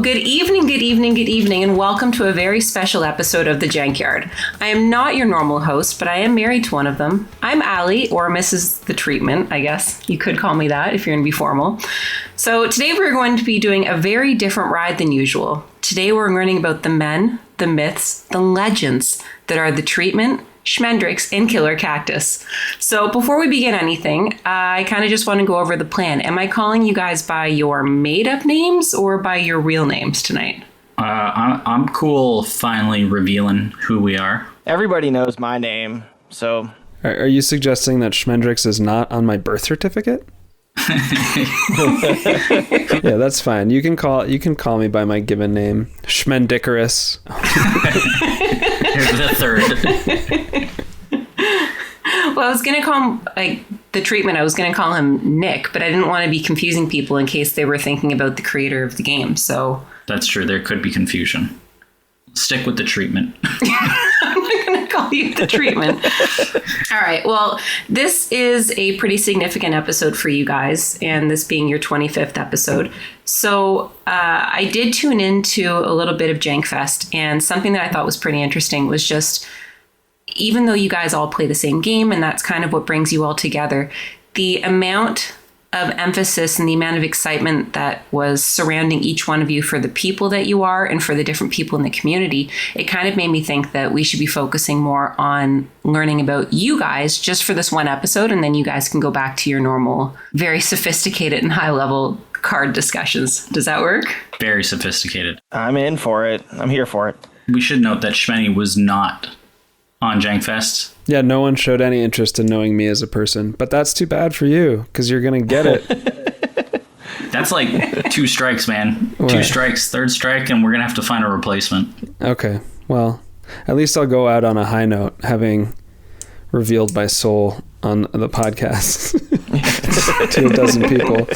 good evening, and welcome to a very special episode of the Jankyard. I am not your normal host, but I am married to one of them. I'm Allie, or Mrs. The Treatment, I guess. You could call me that if you're going to be formal. So today we're going to be doing a very different ride than usual. Today we're learning about the men, the myths, the legends that are the Treatment, Schmendrix, and Killer Cactus. So before we begin anything, I kind of just want to go over the plan. Am I calling you guys by your made-up names or by your real names tonight? I'm cool finally revealing who we are. Everybody knows my name, so... Are you suggesting that Schmendrix is not on my birth certificate? Yeah, that's fine. You can call me by my given name, Schmendicarus. Here's the third. Well, I was going to call him, the Treatment, I was going to call him Nick, but I didn't want to be confusing people in case they were thinking about the creator of the game, so... That's true, there could be confusion. Stick with the Treatment. I'm not going to call you the Treatment. All right, well, this is a pretty significant episode for you guys, and this being your 25th episode. So I did tune into a little bit of Jankfest, and something that I thought was pretty interesting was just, even though you guys all play the same game, and that's kind of what brings you all together, the amount of emphasis and the amount of excitement that was surrounding each one of you for the people that you are and for the different people in the community, it kind of made me think that we should be focusing more on learning about you guys just for this one episode, and then you guys can go back to your normal, very sophisticated and high-level card discussions. Does that work? Very sophisticated. I'm in for it. I'm here for it. We should note that Shmenny was not on Jankfest. Yeah, no one showed any interest in knowing me as a person, but that's too bad for you, because you're going to get it. That's like 2 strikes, man. Right. 2 strikes, 3rd strike, and we're going to have to find a replacement. Okay, well, at least I'll go out on a high note, having revealed my soul on the podcast to a dozen people.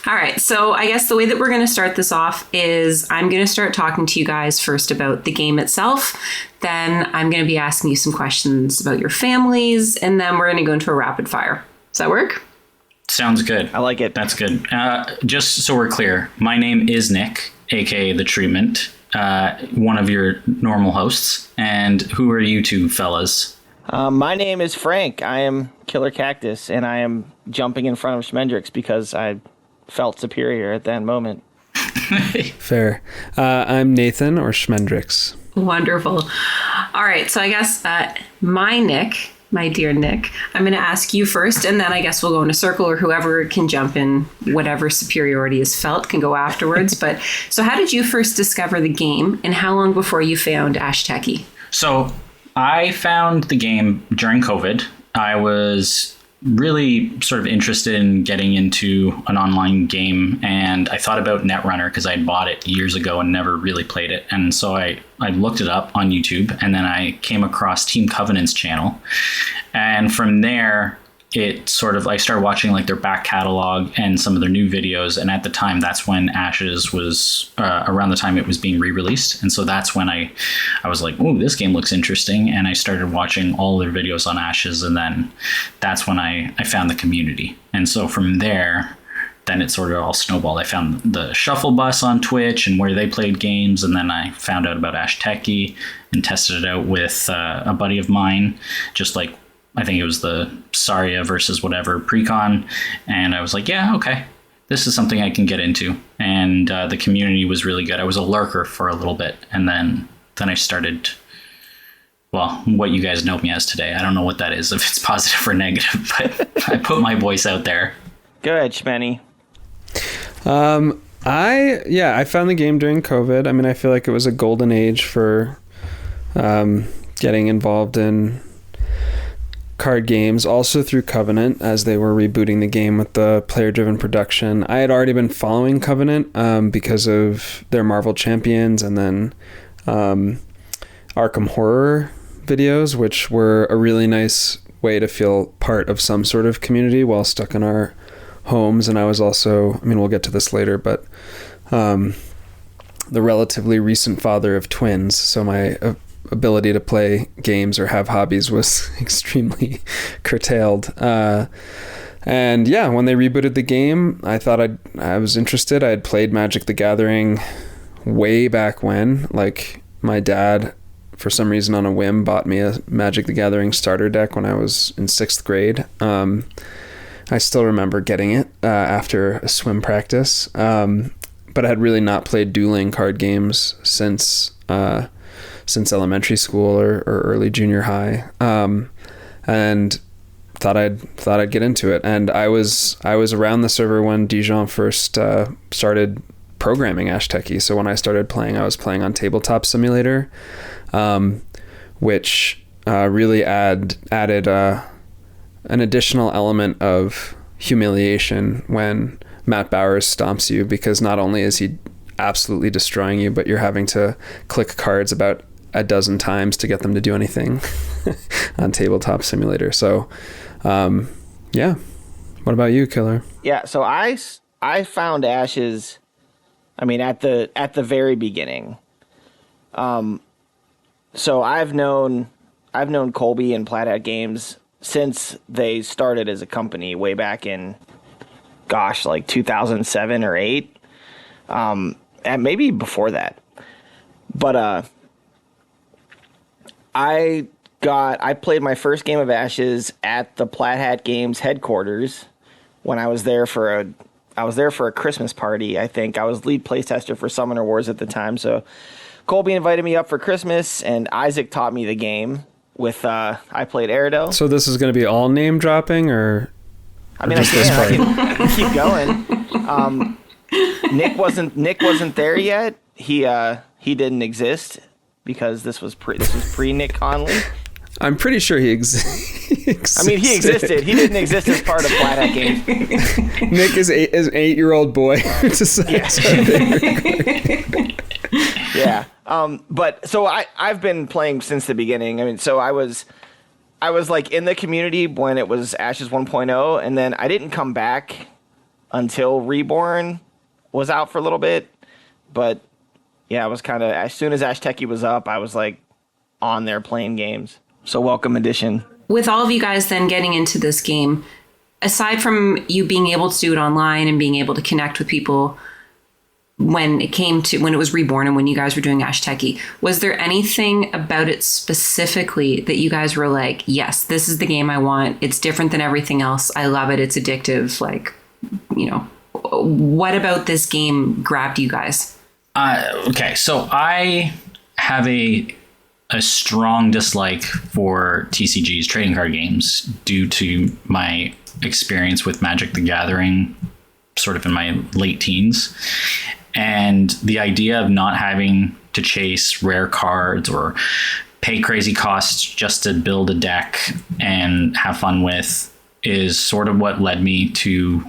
All right, so I guess the way that we're going to start this off is I'm going to start talking to you guys first about the game itself. Then I'm going to be asking you some questions about your families, and then we're going to go into a rapid fire. Does that work? Sounds good. I like it. That's good. Just so we're clear, my name is Nick, aka The Treatment, one of your normal hosts. And who are you two fellas? My name is Frank. I am Killer Cactus, and I am jumping in front of Schmendrix because I felt superior at that moment. Fair. I'm Nathan, or Schmendrix. Wonderful. All right, so I guess my dear Nick, I'm going to ask you first, and then I guess we'll go in a circle, or whoever can jump in, whatever superiority is felt can go afterwards. But so how did you first discover the game, and how long before you found Ashteki? So I found the game during COVID. I was really sort of interested in getting into an online game, and I thought about Netrunner because I bought it years ago and never really played it. And so I looked it up on YouTube, and then I came across Team Covenant's channel. And from there, it sort of, I started watching like their back catalog and some of their new videos. And at the time, that's when Ashes was around the time it was being re-released. And so that's when I was like, oh, this game looks interesting. And I started watching all their videos on Ashes. And then that's when I found the community. And so from there, then it sort of all snowballed. I found the Shuffle Bus on Twitch and where they played games. And then I found out about Ashteki and tested it out with a buddy of mine, just like, I think it was the Saria versus whatever precon. And I was like, yeah, okay, this is something I can get into. And the community was really good. I was a lurker for a little bit. And then I started, well, what you guys know me as today. I don't know what that is, if it's positive or negative, but I put my voice out there. Go ahead, Shmenny. I found the game during COVID. I mean, I feel like it was a golden age for getting involved in card games, also through Covenant, as they were rebooting the game with the player-driven production. I had already been following Covenant because of their Marvel Champions and then Arkham Horror videos, which were a really nice way to feel part of some sort of community while stuck in our homes. And I was also, I mean, we'll get to this later, but the relatively recent father of twins, so my ability to play games or have hobbies was extremely curtailed. And yeah, when they rebooted the game, I thought I was interested. I had played Magic the Gathering way back when. Like, my dad, for some reason on a whim, bought me a Magic the Gathering starter deck when I was in 6th grade. I still remember getting it after a swim practice. But I had really not played dueling card games since elementary school or early junior high. And thought I'd get into it. And I was around the server when Dijon first started programming Ashteki. So when I started playing, I was playing on Tabletop Simulator, which really added an additional element of humiliation when Matt Bowers stomps you, because not only is he absolutely destroying you, but you're having to click cards about a dozen times to get them to do anything on Tabletop Simulator. So, yeah. What about you, Killer? Yeah, so I found Ashes, I mean, at the very beginning. So I've known Colby and Plaid Hat Games since they started as a company way back in, gosh, like 2007 or 8, and maybe before that. But I played my first game of Ashes at the Plaid Hat Games headquarters when I was there for a Christmas party. I think I was lead playtester for Summoner Wars at the time. So Colby invited me up for Christmas, and Isaac taught me the game. I played Aerodel. So this is going to be all name dropping, or? I mean, I can keep going. Nick wasn't there yet. He didn't exist because this was pre Nick Conley. I'm pretty sure he existed. I mean, he existed. He didn't exist as part of Plaid Hat Games. Nick is an 8-year-old boy. Yeah. But so I've been playing since the beginning. I mean, so I was like in the community when it was Ashes 1.0, and then I didn't come back until Reborn was out for a little bit. But yeah, I was kind of, as soon as Ashteki was up, I was like on there playing games. So welcome edition. With all of you guys then getting into this game, aside from you being able to do it online and being able to connect with people when it was Reborn and when you guys were doing Ashteki, was there anything about it specifically that you guys were like, yes, this is the game I want. It's different than everything else. I love it. It's addictive. Like, you know, what about this game grabbed you guys? Okay, so I have a strong dislike for TCGs, trading card games, due to my experience with Magic the Gathering sort of in my late teens. And the idea of not having to chase rare cards or pay crazy costs just to build a deck and have fun with is sort of what led me to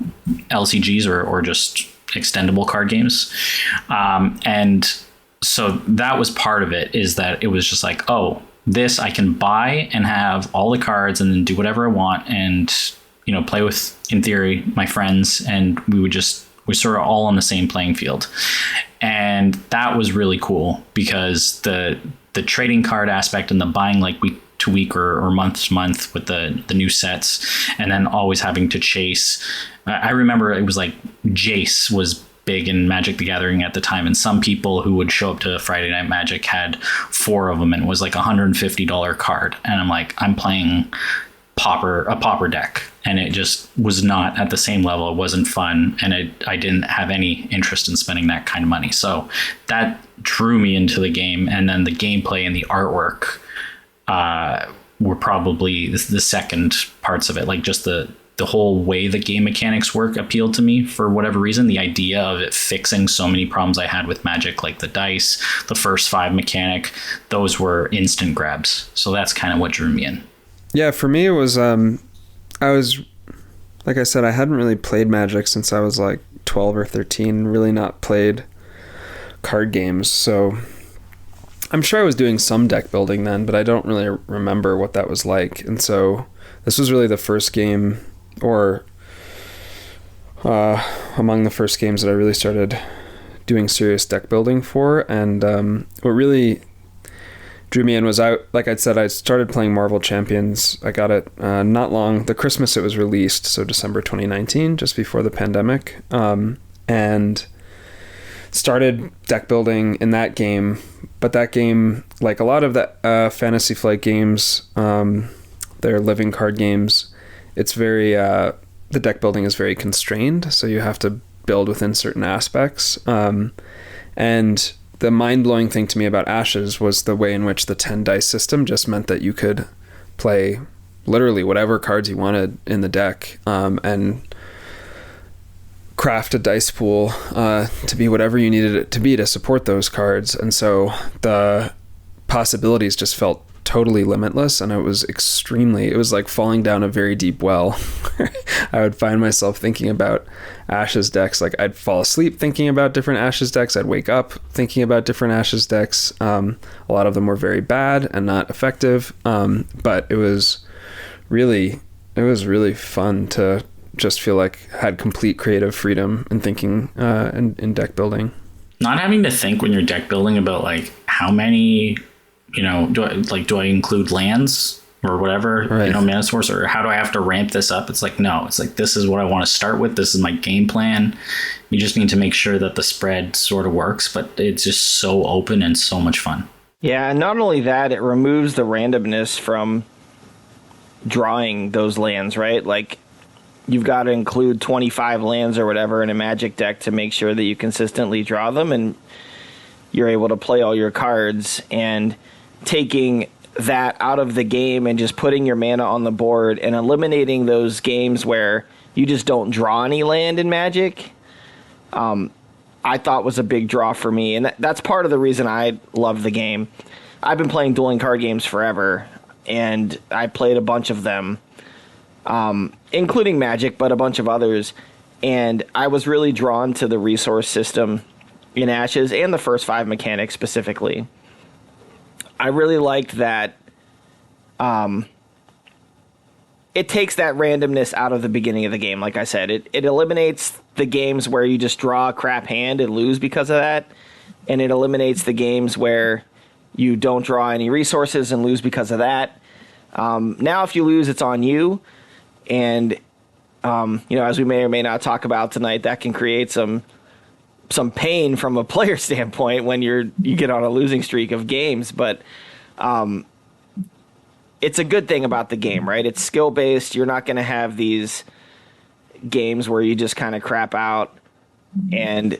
LCGs or just extendable card games. And so that was part of it, is that it was just like, oh, this I can buy and have all the cards and then do whatever I want and, you know, play with, in theory, my friends, and we're sort of all on the same playing field. And that was really cool because the trading card aspect and the buying like week to week or month to month with the new sets, and then always having to chase. I remember it was like Jace was big in Magic the Gathering at the time, and some people who would show up to Friday Night Magic had 4 of them, and it was like $150 card. And I'm like, I'm playing a pauper deck, and it just was not at the same level. It wasn't fun, and I didn't have any interest in spending that kind of money. So that drew me into the game, and then the gameplay and the artwork were probably the second parts of it. Like just the whole way the game mechanics work appealed to me for whatever reason. The idea of it fixing so many problems I had with Magic, like the dice, the first 5 mechanic, those were instant grabs. So that's kind of what drew me in. Yeah, for me it was I was, like I said, I hadn't really played Magic since I was like 12 or 13, really not played card games. So I'm sure I was doing some deck building then, but I don't really remember what that was like. And so this was really the first game, or among the first games that I really started doing serious deck building for. And what really drew me in was like I said, I started playing Marvel Champions. I got it not long, the Christmas it was released, so December 2019, just before the pandemic, and started deck building in that game. But that game, like a lot of the Fantasy Flight games, they're living card games. It's very the deck building is very constrained, so you have to build within certain aspects. And the mind-blowing thing to me about Ashes was the way in which the 10 dice system just meant that you could play literally whatever cards you wanted in the deck, and craft a dice pool to be whatever you needed it to be to support those cards. And so the possibilities just felt totally limitless, and it was like falling down a very deep well. I would find myself thinking about Ashes decks. Like, I'd fall asleep thinking about different Ashes decks. I'd wake up thinking about different Ashes decks. A lot of them were very bad and not effective. But it was really fun to just feel like I had complete creative freedom in thinking in deck building. Not having to think when you're deck building about like how many, do I include lands or whatever, right, mana source, or how do I have to ramp this up? It's like, no, it's like, this is what I want to start with. This is my game plan. You just need to make sure that the spread sort of works, but it's just so open and so much fun. Yeah, and not only that, it removes the randomness from drawing those lands, right? Like, you've got to include 25 lands or whatever in a Magic deck to make sure that you consistently draw them, and you're able to play all your cards. And taking that out of the game and just putting your mana on the board and eliminating those games where you just don't draw any land in Magic, I thought was a big draw for me. And that's part of the reason I love the game. I've been playing dueling card games forever, and I played a bunch of them, including Magic, but a bunch of others. And I was really drawn to the resource system in Ashes and the first 5 mechanics specifically. I really liked that it takes that randomness out of the beginning of the game. Like I said, it eliminates the games where you just draw a crap hand and lose because of that, and it eliminates the games where you don't draw any resources and lose because of that. Now if you lose, it's on you, and as we may or may not talk about tonight, that can create some pain from a player standpoint when you get on a losing streak of games. But it's a good thing about the game, right? It's skill based. You're not going to have these games where you just kind of crap out and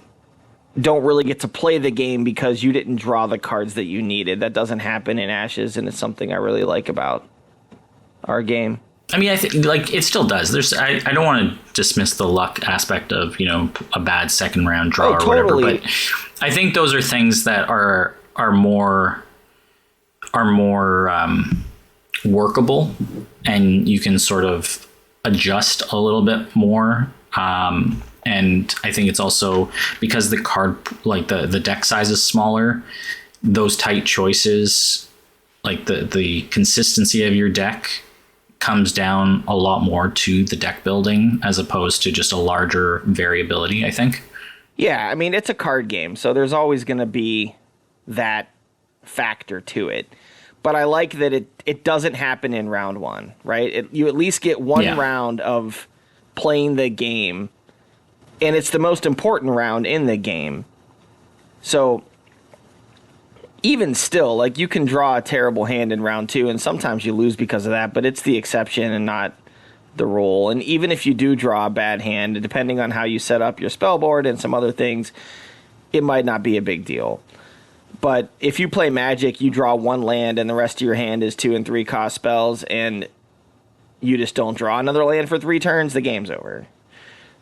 don't really get to play the game because you didn't draw the cards that you needed. That doesn't happen in Ashes, and it's something I really like about our game. I mean, I think like it still does. I don't want to dismiss the luck aspect of, a bad second round draw or totally. whatever, but I think those are things that are more workable, and you can sort of adjust a little bit more. And I think it's also because the card, like the deck size is smaller, those tight choices, like the consistency of your deck comes down a lot more to the deck building as opposed to just a larger variability, I think. Yeah, I mean, it's a card game, so there's always going to be that factor to it. But I like that it doesn't happen in round one, right? You at least get one round of playing the game, and it's the most important round in the game. So even still, like, you can draw a terrible hand in round 2, and sometimes you lose because of that, but it's the exception and not the rule. And even if you do draw a bad hand, depending on how you set up your spell board and some other things, it might not be a big deal. But if you play Magic, you draw one land and the rest of your hand is 2 and 3 cost spells, and you just don't draw another land for 3 turns, the game's over.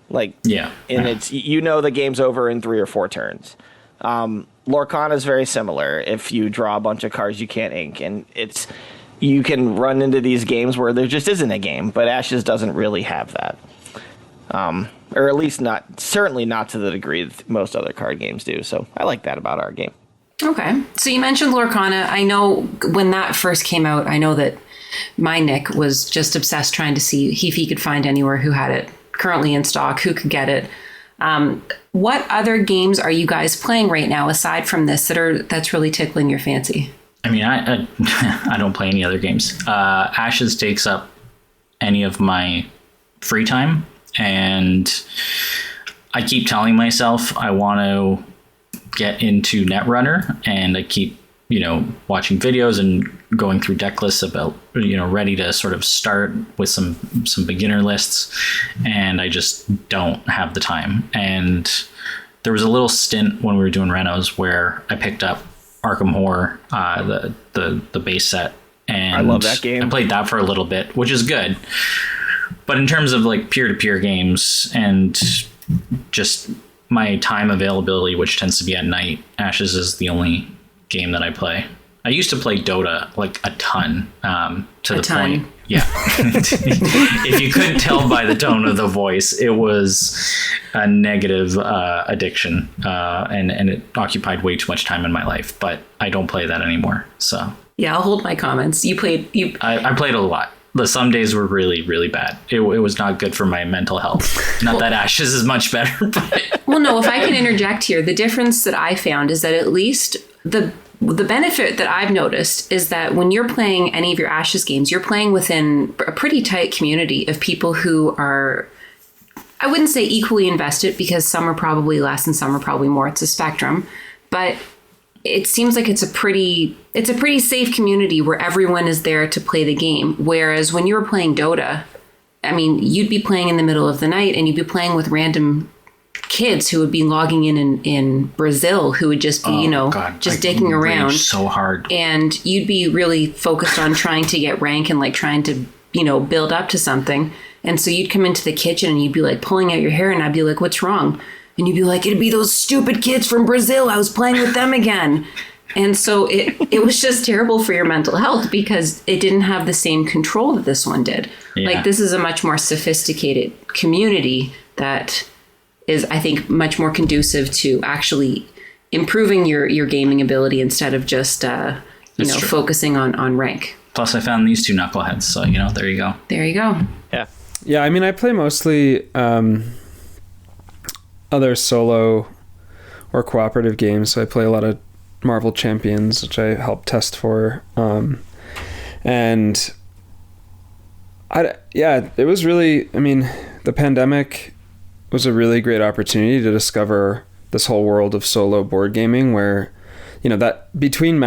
And it's the game's over in 3 or 4 turns. Lorcana is very similar. If you draw a bunch of cards you can't ink, and you can run into these games where there just isn't a game, but Ashes doesn't really have that. Or at least certainly not to the degree that most other card games do. So I like that about our game. Okay. So you mentioned Lorcana. I know when that first came out, I know that my Nick was just obsessed trying to see if he could find anywhere who had it currently in stock, who could get it. What other games are you guys playing right now aside from this that's really tickling your fancy? I mean, I I don't play any other games. Ashes takes up any of my free time, and I keep telling myself I want to get into Netrunner, and I keep, watching videos and going through deck lists about, ready to sort of start with some beginner lists, and I just don't have the time. And there was a little stint when we were doing renos where I picked up Arkham Horror, the base set, and I love that game. I played that for a little bit, which is good. But in terms of like peer-to-peer games and just my time availability, which tends to be at night, Ashes is the only game that I play. I used to play Dota like a ton, to the point. Yeah. If you couldn't tell by the tone of the voice, it was a negative addiction, and it occupied way too much time in my life. But I don't play that anymore. So yeah, I'll hold my comments. I played a lot. Some days were really, really bad. It was not good for my mental health. Not that Ashes is much better, but well, no. If I can interject here, the difference that I found is that at least the benefit that I've noticed is that when you're playing any of your Ashes games, you're playing within a pretty tight community of people who are, I wouldn't say equally invested, because some are probably less and some are probably more. It's a spectrum, but it seems like it's a pretty safe community where everyone is there to play the game. Whereas when you were playing Dota, I mean, you'd be playing in the middle of the night and you'd be playing with random kids who would be logging in Brazil, who would just be, just dicking around so hard. And you'd be really focused on trying to get rank and like trying to, build up to something. And so you'd come into the kitchen and you'd be like pulling out your hair, and I'd be like, what's wrong? And you'd be like, it'd be those stupid kids from Brazil. I was playing with them again. And so it was just terrible for your mental health because it didn't have the same control that this one did. Yeah. Like, this is a much more sophisticated community that is, I think, much more conducive to actually improving your gaming ability instead of just, focusing on rank. Plus, I found these two knuckleheads. So, there you go. There you go. Yeah. Yeah, I mean, I play mostly other solo or cooperative games. So I play a lot of Marvel Champions, which I helped test for. And it was really, the pandemic was a really great opportunity to discover this whole world of solo board gaming where, that between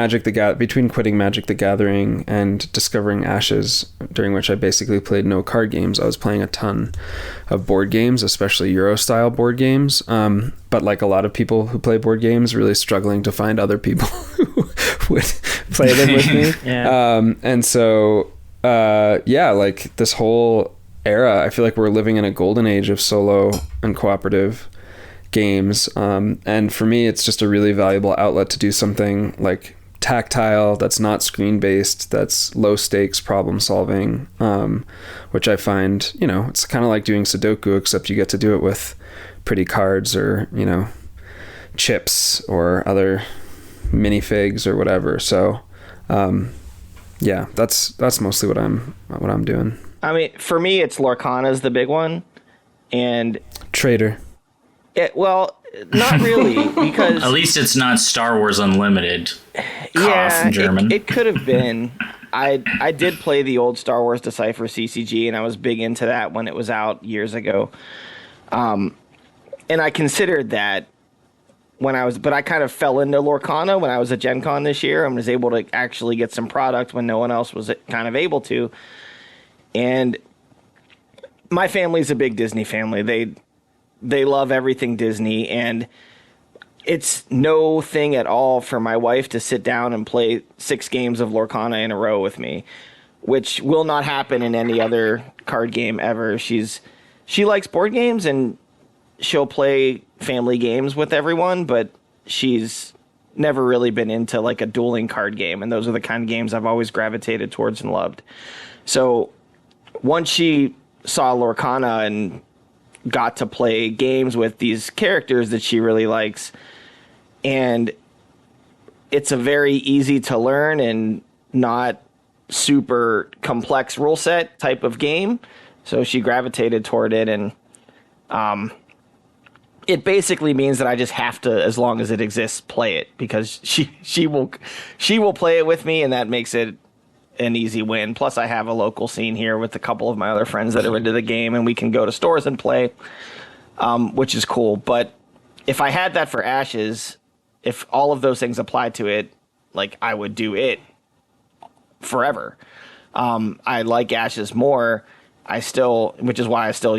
quitting Magic the Gathering and discovering Ashes, during which I basically played no card games, I was playing a ton of board games, especially Euro style board games. But like a lot of people who play board games, really struggling to find other people who would play them with me. Yeah. And so, like this whole era, I feel like we're living in a golden age of solo and cooperative games, and for me it's just a really valuable outlet to do something like tactile, that's not screen based, that's low stakes problem solving, which I find, it's kind of like doing Sudoku, except you get to do it with pretty cards or chips or other minifigs or whatever. So that's mostly what I'm doing. I mean, for me it's Lorcana's the big one, and Trader. Well, not really, because at least it's not Star Wars Unlimited. Yeah, German. It could have been. I did play the old Star Wars Decipher CCG, and I was big into that when it was out years ago. And I considered that but I kind of fell into Lorcana when I was at Gen Con this year and was able to actually get some product when no one else was kind of able to. And my family's a big Disney family. They love everything Disney, and it's no thing at all for my wife to sit down and play 6 games of Lorcana in a row with me, which will not happen in any other card game ever. She likes board games, and she'll play family games with everyone, but she's never really been into like a dueling card game, and those are the kind of games I've always gravitated towards and loved. So once she saw Lorcana and got to play games with these characters that she really likes, and it's a very easy to learn and not super complex rule set type of game, so she gravitated toward it. And it basically means that I just have to, as long as it exists, play it, because she will play it with me, and that makes it an easy win. Plus, I have a local scene here with a couple of my other friends that are into the game, and we can go to stores and play, which is cool. But if I had that for Ashes, if all of those things applied to it, like, I would do it forever. I like Ashes more. Which is why I still,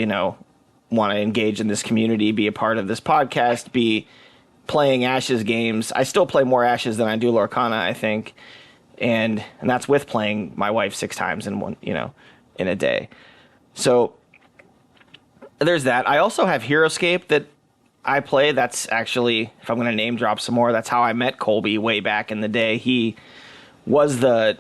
want to engage in this community, be a part of this podcast, be playing Ashes games. I still play more Ashes than I do Lorcana, I think. And that's with playing my wife 6 times in a day. So there's that. I also have HeroScape that I play. That's actually, if I'm going to name drop some more, that's how I met Colby way back in the day. He was the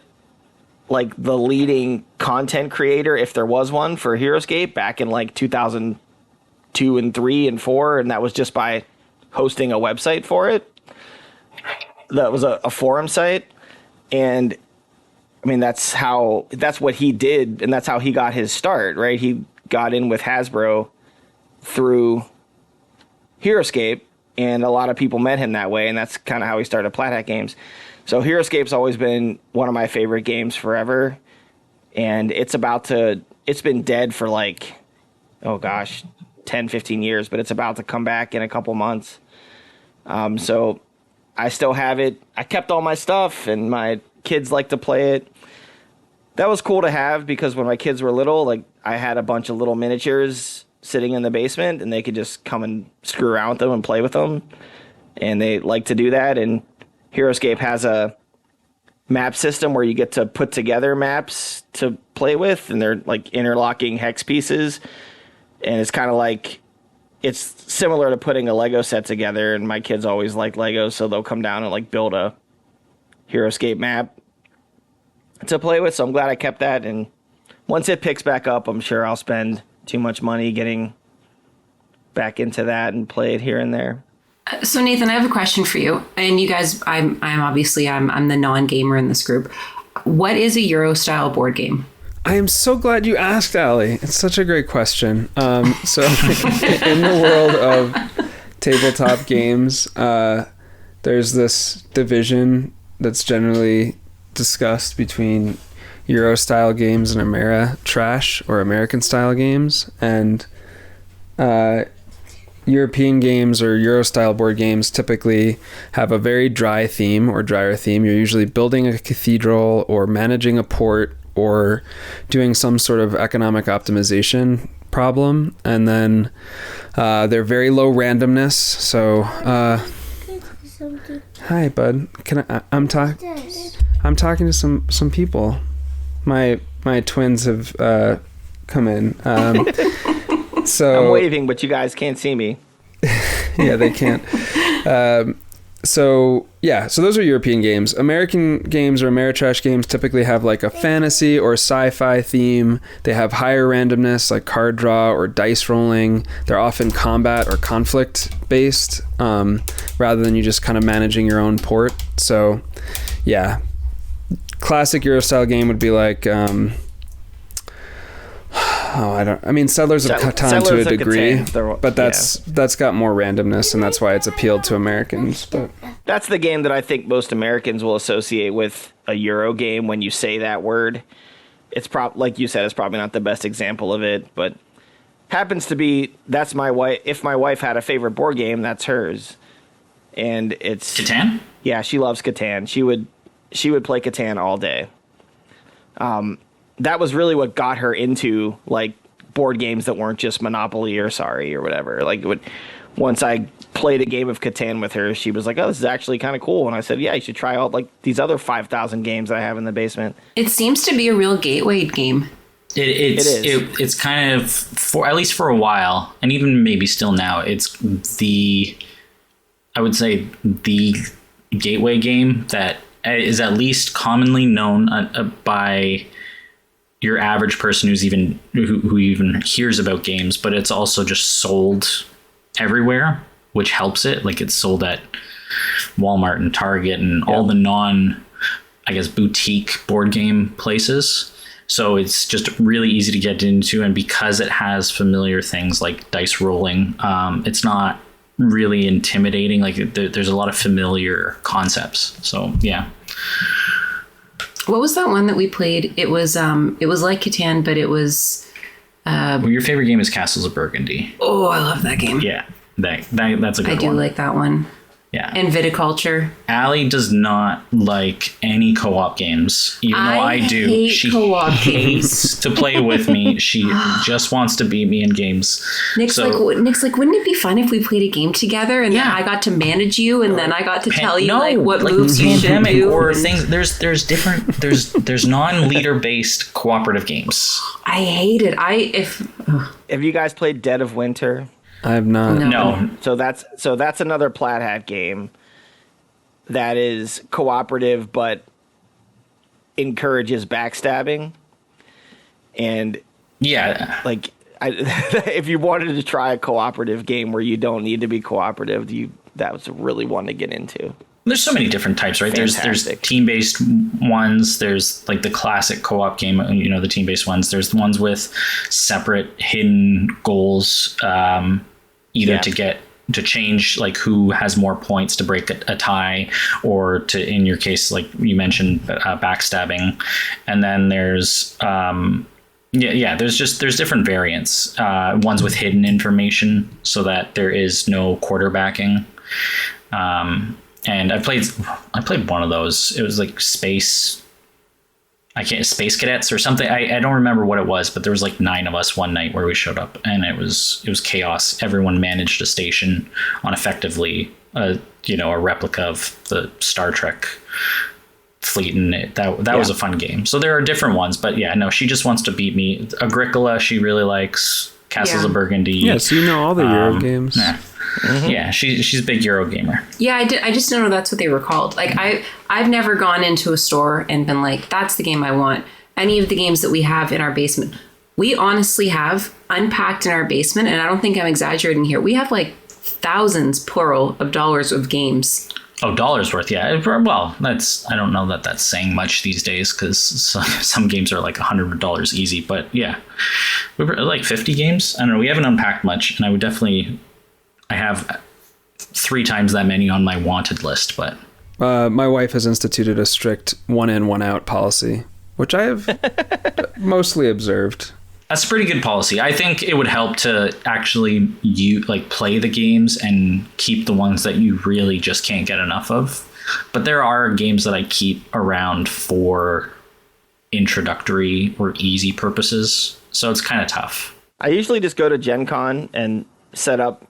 leading content creator, if there was one, for HeroScape back in 2002 and 3 and 4, and that was just by hosting a website for it. That was a forum site, and I mean that's what he did, and that's how he got his start, right? He got in with Hasbro through HeroScape, and a lot of people met him that way, and that's kind of how he started Plat Hat Games. So HeroScape's always been one of my favorite games forever, and it's been dead for 10, 15 years, but it's about to come back in a couple months. So I still have it. I kept all my stuff, and my kids like to play it. That was cool to have, because when my kids were little, I had a bunch of little miniatures sitting in the basement, and they could just come and screw around with them and play with them, and they like to do that. And HeroScape has a map system where you get to put together maps to play with, and they're interlocking hex pieces, and it's kind of it's similar to putting a Lego set together, and my kids always like Legos, so they'll come down and build a HeroScape map to play with. So I'm glad I kept that, and once it picks back up, I'm sure I'll spend too much money getting back into that and play it here and there. So Nathan, I have a question for you. And you guys, I'm obviously the non-gamer in this group. What is a Euro style board game? I am so glad you asked, Allie. It's such a great question. So in the world of tabletop games, there's this division that's generally discussed between Euro style games and Ameritrash or American style games. And European games or Euro style board games typically have a very dry theme or drier theme. You're usually building a cathedral or managing a port or doing some sort of economic optimization problem. And then they're very low randomness. So hi, bud. I'm talking to some people. My twins have come in. So I'm waving, but you guys can't see me. Yeah, they can't. So those are European games. American games or Ameritrash games typically have a fantasy or sci-fi theme. They have higher randomness, like card draw or dice rolling. They're often combat or conflict based, rather than you just kind of managing your own port. So yeah, classic Euro style game would be Settlers of Catan to a degree, but that's got more randomness, and that's why it's appealed to Americans. But that's the game that I think most Americans will associate with a Euro game when you say that word. It's like you said, it's probably not the best example of it, but happens to be. That's my wife. If my wife had a favorite board game, that's hers, and it's Catan. Yeah, she loves Catan. She would play Catan all day. That was really what got her into board games that weren't just Monopoly or Sorry or whatever. Once I played a game of Catan with her, she was like, "Oh, this is actually kind of cool." And I said, "Yeah, you should try out these other 5,000 games I have in the basement." It seems to be a real gateway game. It is. It's kind of, for at least for a while, and even maybe still now, it's I would say the gateway game that is at least commonly known by your average person who even hears about games, but it's also just sold everywhere, which helps it. It's sold at Walmart and Target and all the boutique board game places. So it's just really easy to get into, and because it has familiar things like dice rolling, it's not really intimidating. Like there's a lot of familiar concepts. So yeah. What was that one that we played? It was like Catan, but it was. Well, your favorite game is Castles of Burgundy. Oh, I love that game. Yeah, that's a good one. I do like that one. Yeah. And Viticulture. Allie does not like any co-op games, even though I do. Hate she co-op hates to play with me. She just wants to beat me in games. Nick's like, wouldn't it be fun if we played a game together and then I got to manage you and then I got to tell you what moves you should do or things. There's different. There's non-leader based cooperative games. I hate it. Have you guys played Dead of Winter? I have not. No. So that's another Plaid Hat game that is cooperative but encourages backstabbing. And yeah, like if you wanted to try a cooperative game where you don't need to be cooperative, that was really one to get into. There's so many different types, right? There's team-based ones. There's like the classic co-op game, the team-based ones. There's the ones with separate hidden goals, either to change like who has more points to break a tie, or to, in your case, like you mentioned, backstabbing. And then there's there's different variants. Ones with hidden information so that there is no quarterbacking. And I played one of those. It was like Space Cadets or something. I don't remember what it was, but there was like 9 of us one night where we showed up, and it was chaos. Everyone managed a station on effectively a replica of the Star Trek fleet, and that was a fun game. So there are different ones, but yeah, no, she just wants to beat me. Agricola, she really likes. Castles of Burgundy. Yeah, so you know all the Euro games. Yeah. Mm-hmm. Yeah, she's a big Euro gamer. Yeah, I just didn't know that's what they were called. Like I've never gone into a store and been like, that's the game I want. Any of the games that we have in our basement, we honestly have unpacked in our basement, and I don't think I'm exaggerating here. We have like thousands, plural, of dollars of games. Oh, dollars worth, yeah. Well, I don't know that that's saying much these days, because some games are like $100 easy. But yeah, we were like 50 games. I don't know. We haven't unpacked much, and I have 3 times that many on my wanted list. But my wife has instituted a strict 1 in, 1 out policy, which I have mostly observed. That's a pretty good policy. I think it would help to actually play the games and keep the ones that you really just can't get enough of. But there are games that I keep around for introductory or easy purposes. So it's kind of tough. I usually just go to Gen Con and set up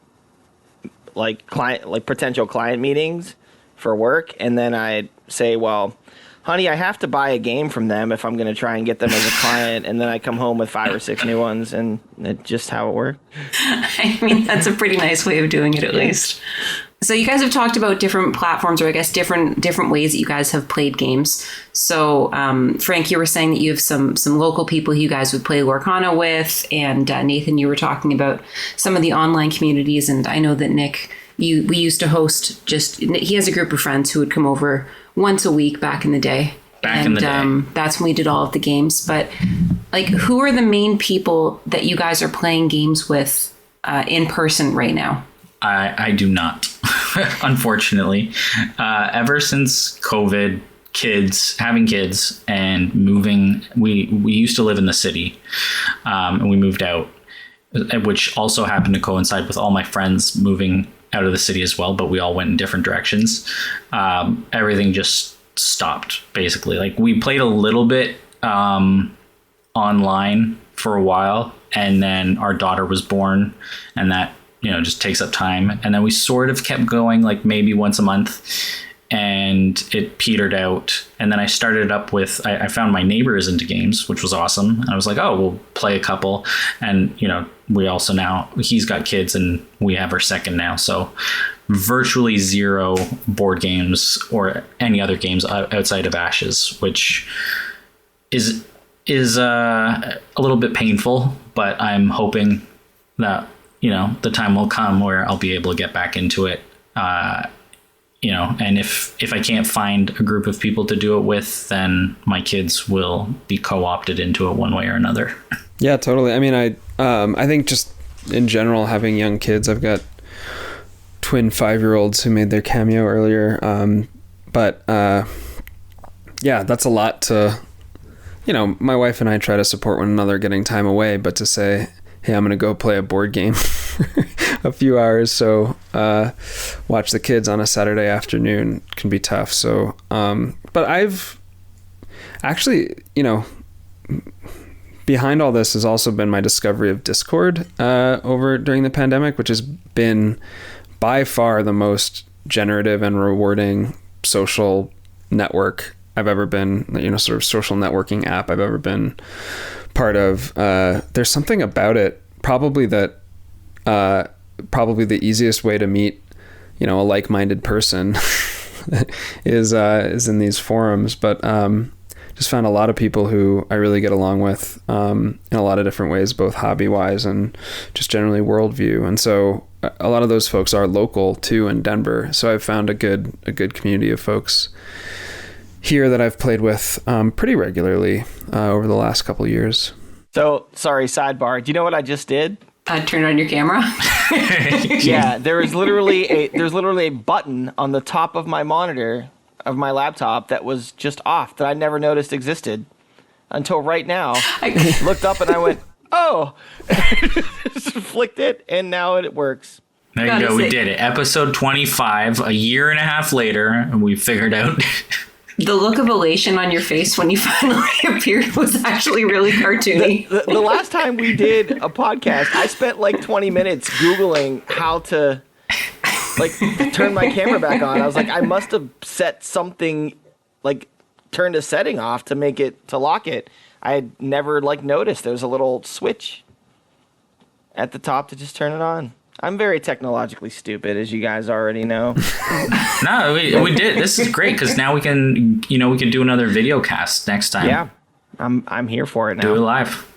potential client meetings for work. And then I say, well, honey, I have to buy a game from them if I'm going to try and get them as a client. And then I come home with 5 or 6 new ones, and it's just how it works. I mean, that's a pretty nice way of doing it, at least. So you guys have talked about different platforms, or I guess different ways that you guys have played games. So Frank, you were saying that you have some local people who you guys would play Lorcana with, and Nathan, you were talking about some of the online communities. And I know that Nick, we used to host he has a group of friends who would come over once a week back in the day. That's when we did all of the games. But like, who are the main people that you guys are playing games with in person right now? I do not, unfortunately. Ever since COVID, having kids and moving, we used to live in the city, and we moved out, which also happened to coincide with all my friends moving out of the city as well, but we all went in different directions. Everything just stopped, basically. Like, we played a little bit online for a while, and then our daughter was born, and that just takes up time. And then we sort of kept going, like maybe once a month, and it petered out. And then I started up with, I found my neighbor is into games, which was awesome. And I was like, oh, we'll play a couple. And, we also now, he's got kids and we have our second now. So virtually zero board games or any other games outside of Ashes, which is a little bit painful, but I'm hoping that the time will come where I'll be able to get back into it. And if I can't find a group of people to do it with, then my kids will be co-opted into it one way or another. Yeah, totally. I mean, I think just in general, having young kids, I've got twin 5-year-olds who made their cameo earlier. But yeah, that's a lot to, my wife and I try to support one another getting time away, but to say, hey, I'm going to go play a board game for a few hours. So watch the kids on a Saturday afternoon can be tough. So, but I've actually, behind all this has also been my discovery of Discord over during the pandemic, which has been by far the most generative and rewarding social network I've ever been, sort of social networking app I've ever been part of. There's something about it, probably the easiest way to meet, a like-minded person is in these forums. But just found a lot of people who I really get along with in a lot of different ways, both hobby-wise and just generally worldview. And so a lot of those folks are local too in Denver. So I've found a good community of folks here that I've played with pretty regularly over the last couple of years. So, sorry, sidebar. Do you know what I just did? Turn on your camera. Yeah, there's literally a button on the top of my monitor of my laptop that was just off that I never noticed existed until right now. I looked up and I went, oh, just flicked it, and now it works. There you go. We did it. Episode 25, a year and a half later, and we figured out. The look of elation on your face when you finally appeared was actually really cartoony. The last time we did a podcast, I spent like 20 minutes Googling how to turn my camera back on. I was like, I must have set something, turned a setting off to lock it. I had never noticed there's a little switch at the top to just turn it on. I'm very technologically stupid, as you guys already know. No, we did. This is great because now we can do another video cast next time. Yeah, I'm here for it now. Do it live.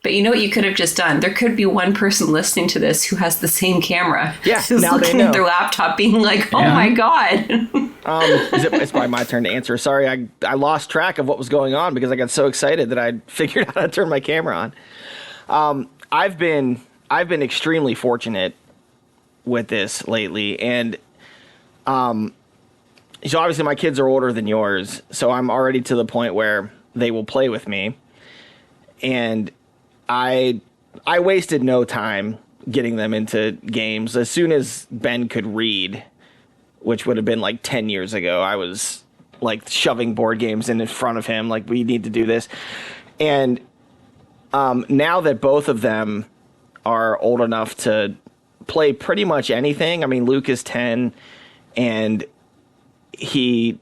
But you know what you could have just done? There could be one person listening to this who has the same camera. Yeah, just now looking they know. at their laptop being like, oh my God. It's probably my turn to answer. Sorry, I lost track of what was going on because I got so excited that I figured out how to turn my camera on. I've been extremely fortunate with this lately, and so obviously my kids are older than yours, so I'm already to the point where they will play with me, and I wasted no time getting them into games. As soon as Ben could read, which would have been 10 years ago, I was shoving board games in front of him, we need to do this. And now that both of them are old enough to play pretty much anything. I mean, Luke is 10, and he,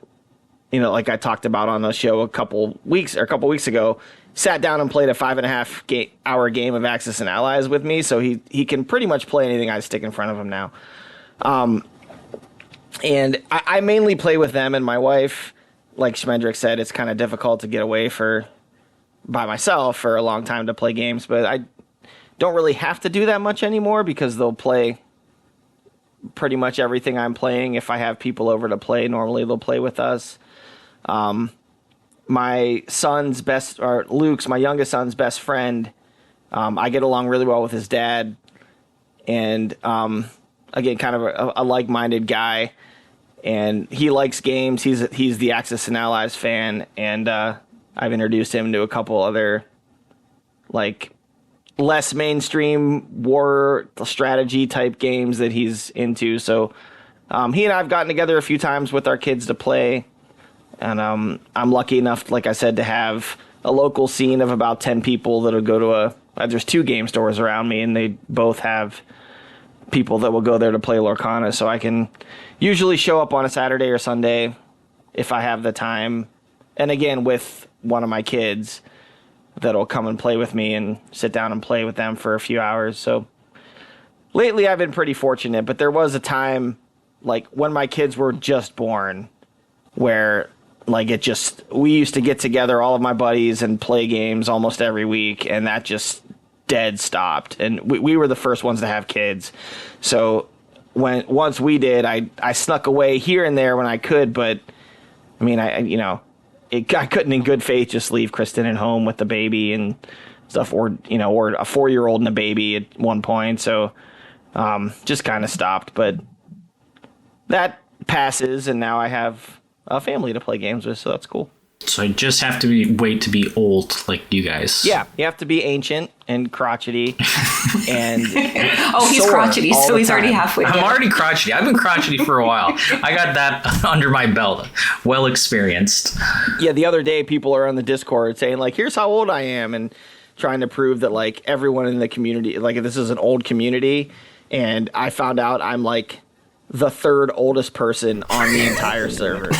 like I talked about on the show a couple weeks ago, sat down and played a 5.5 hour game of Axis and Allies with me. So he can pretty much play anything I stick in front of him now. And I mainly play with them and my wife. Like Schmendrick said, it's kind of difficult to get away by myself for a long time to play games, but I don't really have to do that much anymore because they'll play pretty much everything I'm playing. If I have people over to play, normally they'll play with us. My son's Luke's, my youngest son's best friend, I get along really well with his dad. And again, kind of a like-minded guy. And he likes games. He's the Axis and Allies fan. And I've introduced him to a couple other, less mainstream war strategy type games that he's into. So he and I have gotten together a few times with our kids to play. And I'm lucky enough, like I said, to have a local scene of about 10 people that'll go to there's 2 game stores around me, and they both have people that will go there to play Lorcana. So I can usually show up on a Saturday or Sunday if I have the time. And again, with one of my kids that'll come and play with me and sit down and play with them for a few hours. So lately I've been pretty fortunate, but there was a time when my kids were just born where we used to get together, all of my buddies, and play games almost every week. And that just dead stopped. And we were the first ones to have kids. So once we did, I snuck away here and there when I could, but I mean, I couldn't in good faith just leave Kristen at home with the baby and stuff, or a 4-year-old and a baby at one point. So just kind of stopped. But that passes, and now I have a family to play games with, so that's cool. So I just have to wait to be old like you guys. Yeah, you have to be ancient and crotchety and he's crotchety, so he's already halfway there. I'm already crotchety. I've been crotchety for a while. I got that under my belt. Well experienced. Yeah, the other day people are on the Discord saying like, here's how old I am, and trying to prove that like everyone in the community, like this is an old community, and I found out I'm like the third oldest person on the entire server.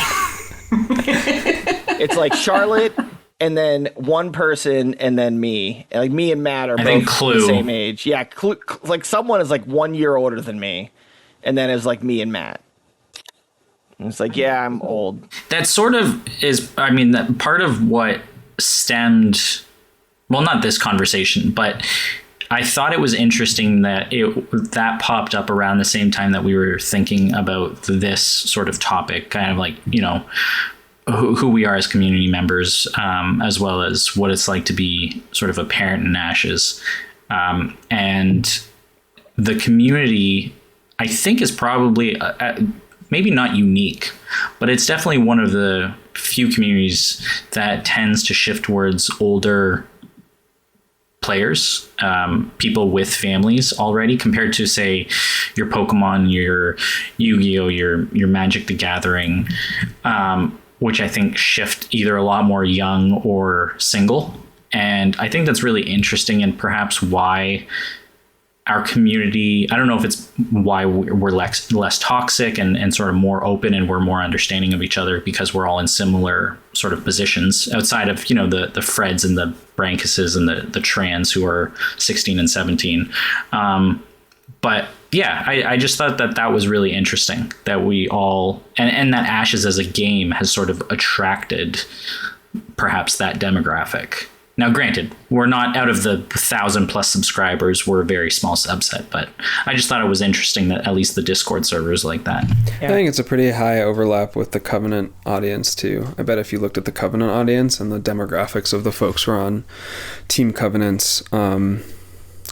It's like Charlotte, and then one person, and then me. Like me and Matt are both the same age. Yeah, like someone is like 1 year older than me, and then is like me and Matt. And it's like, yeah, I'm old. That sort of is, I mean, that part of what stemmed, well, not this conversation, but I thought it was interesting that that popped up around the same time that we were thinking about this sort of topic, kind of like, you know, who we are as community members, as well as what it's like to be sort of a parent in Ashes. And the community, I think, is probably maybe not unique, but it's definitely one of the few communities that tends to shift towards older players, people with families already, compared to, say, your Pokemon, your Yu-Gi-Oh, your Magic the Gathering, which I think shift either a lot more young or single. And I think that's really interesting, and perhaps why our community, I don't know if it's why we're less toxic and sort of more open, and we're more understanding of each other because we're all in similar sort of positions outside of, you know, the Freds and the Brancuses and the trans who are 16 and 17. But yeah, I just thought that was really interesting that we all, and that Ashes as a game has sort of attracted perhaps that demographic. Now, granted, we're not, out of the 1,000+ subscribers, we're a very small subset, but I just thought it was interesting that at least the Discord server is like that. Yeah. I think it's a pretty high overlap with the Covenant audience too. I bet if you looked at the Covenant audience and the demographics of the folks who are on Team Covenant's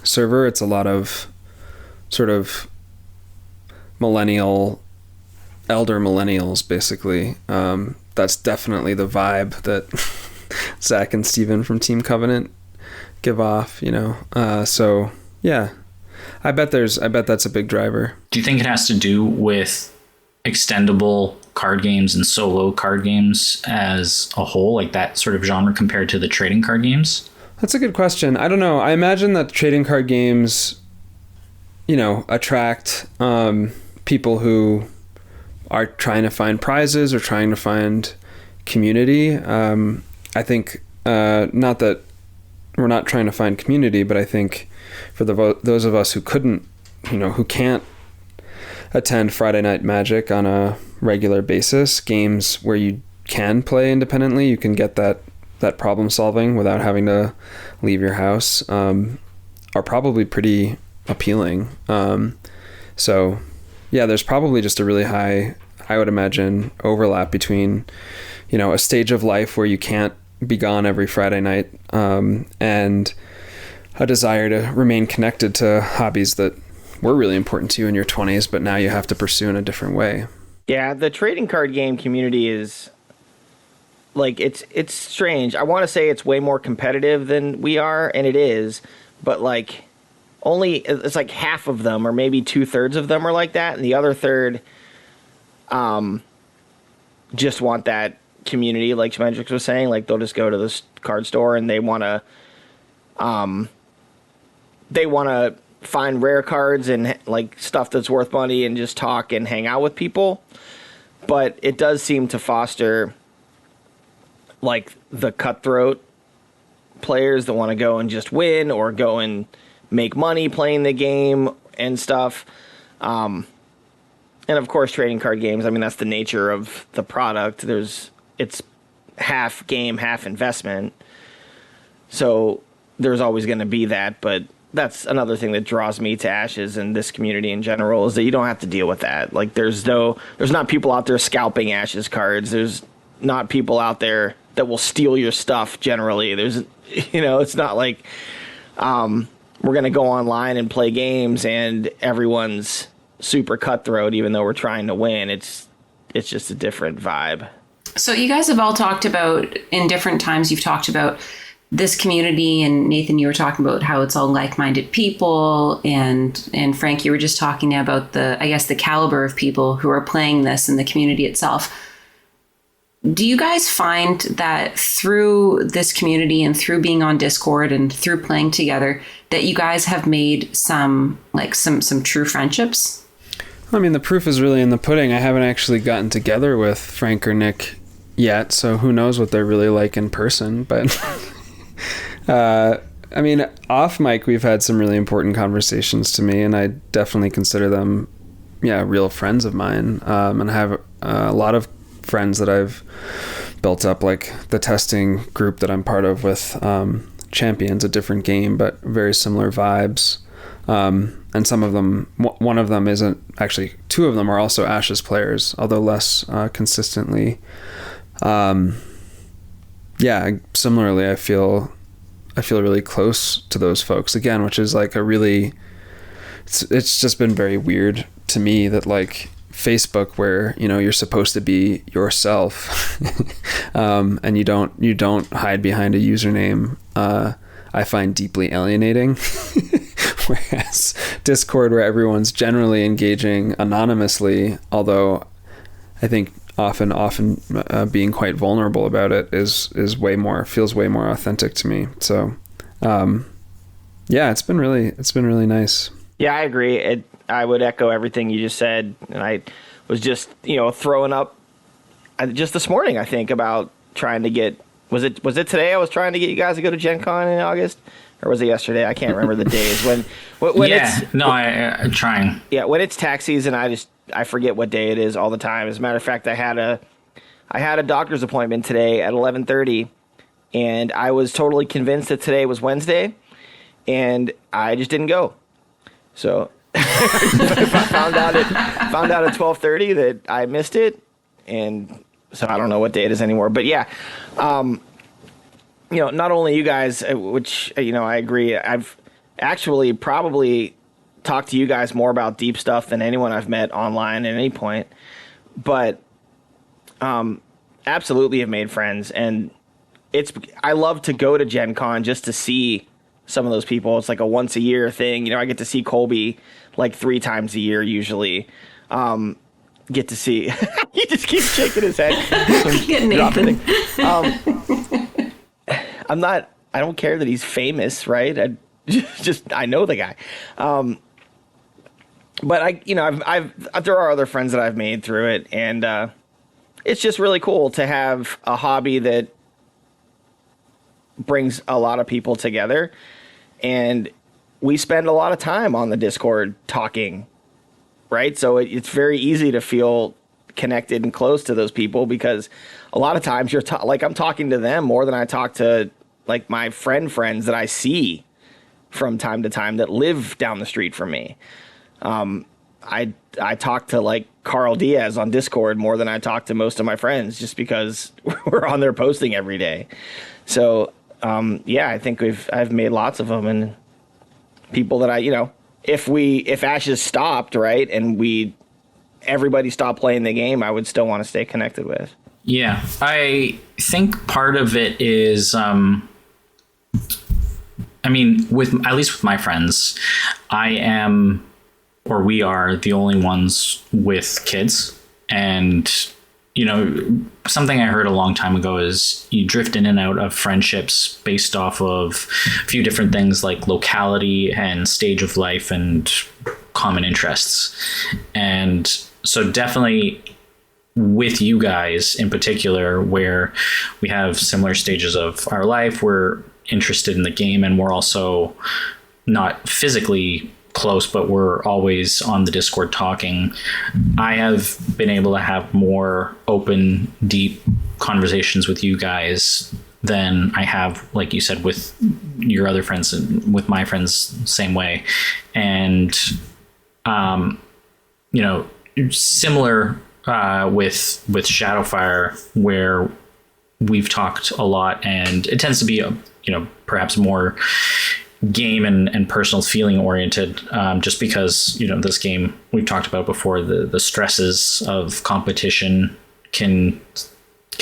server, it's a lot of sort of elder millennials, basically. That's definitely the vibe that Zach and Steven from Team Covenant give off, you know. So yeah, I bet that's a big driver. Do you think it has to do with extendable card games and solo card games as a whole, like that sort of genre compared to the trading card games? That's a good question. I don't know. I imagine that trading card games, you know, attract people who are trying to find prizes or trying to find community. I think not that we're not trying to find community, but I think for those of us who can't attend Friday Night Magic on a regular basis, games where you can play independently, you can get that problem solving without having to leave your house, are probably pretty appealing. So yeah, there's probably just a really high, I would imagine, overlap between, you know, a stage of life where you can't be gone every Friday night, and a desire to remain connected to hobbies that were really important to you in your 20s, but now you have to pursue in a different way. Yeah, the trading card game community is like, it's strange. I want to say it's way more competitive than we are, and it is, but like only, it's like half of them, or maybe 2/3 of them are like that, and the other third just want that community, like Schmendrix was saying. Like, they'll just go to this card store and they want to find rare cards and like stuff that's worth money and just talk and hang out with people. But it does seem to foster like the cutthroat players that want to go and just win or go and make money playing the game and stuff. And of course, trading card games, I mean, that's the nature of the product. It's half game, half investment. So there's always going to be that, but that's another thing that draws me to Ashes and this community in general, is that you don't have to deal with that. Like, there's not people out there scalping Ashes cards. There's not people out there that will steal your stuff generally. It's not like we're going to go online and play games and everyone's super cutthroat, even though we're trying to win. It's just a different vibe. So you guys have all talked about, in different times, you've talked about this community, and Nathan, you were talking about how it's all like-minded people, and Frank, you were just talking about the caliber of people who are playing this in the community itself. Do you guys find that through this community and through being on Discord and through playing together that you guys have made some true friendships? I mean, the proof is really in the pudding. I haven't actually gotten together with Frank or Nick yet, so who knows what they're really like in person, but I mean, off mic, we've had some really important conversations to me, and I definitely consider them, real friends of mine. And I have a lot of friends that I've built up, like the testing group that I'm part of with Champions, a different game, but very similar vibes. And some of them, one of them isn't, actually two of them are also Ashes players, although less consistently. Similarly, I feel really close to those folks again, which is like it's just been very weird to me that like Facebook, where you're supposed to be yourself, and you don't hide behind a username, I find deeply alienating. Whereas Discord, where everyone's generally engaging anonymously, although I think often being quite vulnerable about it feels way more authentic to me. So it's been really nice. Yeah, I agree. I would echo everything you just said, and I was just throwing up just this morning, I think, about trying to get, was it today I was trying to get you guys to go to Gen Con in August, or was it yesterday? I can't remember the days when I'm trying. Yeah, when it's tax season, I forget what day it is all the time. As a matter of fact, I had a doctor's appointment today at 11:30, and I was totally convinced that today was Wednesday, and I just didn't go. So I found out at 12:30 that I missed it, and so I don't know what day it is anymore. But yeah, not only you guys, which I agree. I've actually probably talked to you guys more about deep stuff than anyone I've met online at any point, but absolutely have made friends, and I love to go to Gen Con just to see some of those people. It's like a once a year thing. I get to see Colby like 3 times a year usually. Get to see he just keeps shaking his head. Nathan. I don't care that he's famous, right? I know the guy. But there are other friends that I've made through it, and it's just really cool to have a hobby that brings a lot of people together. And we spend a lot of time on the Discord talking, right? So it's very easy to feel connected and close to those people, because a lot of times I'm talking to them more than I talk to like my friends that I see from time to time that live down the street from me. I talk to like Carl Diaz on Discord more than I talk to most of my friends, just because we're on there posting every day. So I think I've made lots of them, and people that if Ashes stopped, right, and everybody stopped playing the game, I would still want to stay connected with. Yeah, I think part of it is, at least with my friends, we are the only ones with kids. And, something I heard a long time ago is you drift in and out of friendships based off of a few different things like locality and stage of life and common interests. And so definitely with you guys in particular, where we have similar stages of our life, we're interested in the game, and we're also not physically close, but we're always on the Discord talking. I have been able to have more open, deep conversations with you guys than I have, like you said, with your other friends and with my friends, same way. And, similar with Shadowfire, where we've talked a lot, and it tends to be perhaps more game and personal feeling oriented, just because, you know, this game we've talked about before, the stresses of competition can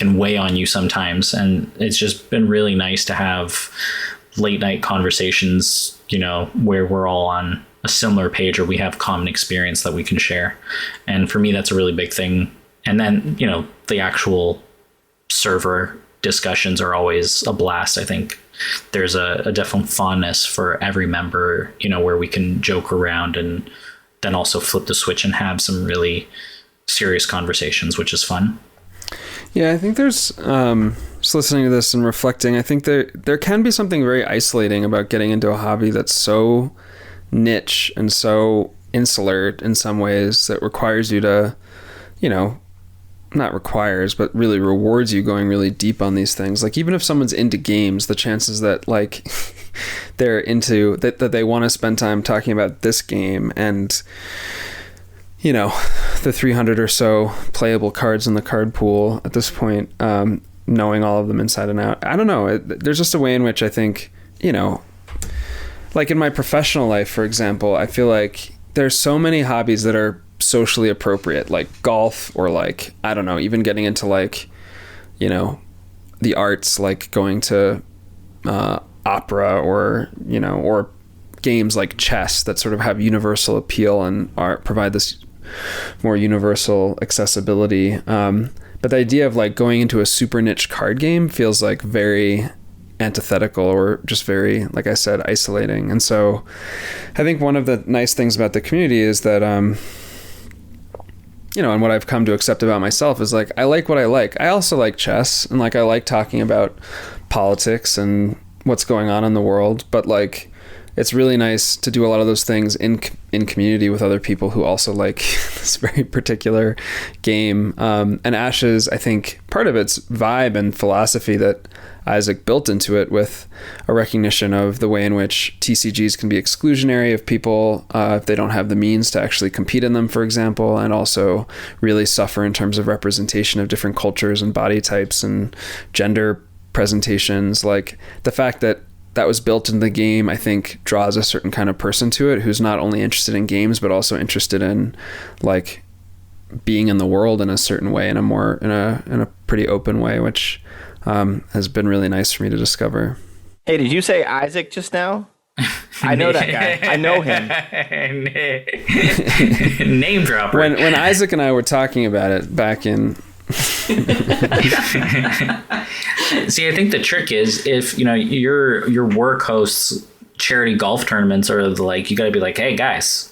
weigh on you sometimes. And it's just been really nice to have late night conversations, you know, where we're all on a similar page or we have common experience that we can share. And for me, that's a really big thing. And then, you know, the actual server discussions are always a blast. I think there's a definite fondness for every member, you know, where we can joke around and then also flip the switch and have some really serious conversations, which is fun. Yeah, I think there's, just listening to this and reflecting, I think there can be something very isolating about getting into a hobby that's so niche and so insular in some ways that requires you to, you know, not requires, but really rewards you going really deep on these things. Like, even if someone's into games, the chances that like they're into that they want to spend time talking about this game and, you know, the 300 or so playable cards in the card pool at this point, knowing all of them inside and out. I don't know. There's just a way in which I think, you know, like in my professional life, for example, I feel like there's so many hobbies that are socially appropriate, like golf, or like, I don't know, even getting into like, you know, the arts, like going to opera, or, you know, or games like chess that sort of have universal appeal and provide this more universal accessibility. But the idea of like going into a super niche card game feels like very antithetical, or just very, like I said, isolating. And so I think one of the nice things about the community is that, you know, and what I've come to accept about myself is like, I like what I like. I also like chess, and like I like talking about politics and what's going on in the world, but like it's really nice to do a lot of those things in community with other people who also like this very particular game. And Ashes, I think part of its vibe and philosophy that Isaac built into it, with a recognition of the way in which TCGs can be exclusionary of people if they don't have the means to actually compete in them, for example, and also really suffer in terms of representation of different cultures and body types and gender presentations. Like, the fact that that was built into the game, I think, draws a certain kind of person to it who's not only interested in games, but also interested in like being in the world in a certain way, in a pretty open way, which has been really nice for me to discover. Hey, did you say Isaac just now? I know that guy. I know him. Name dropper. When Isaac and I were talking about it back in... See, I think the trick is, if you know your work hosts charity golf tournaments, or like, you got to be like, hey guys,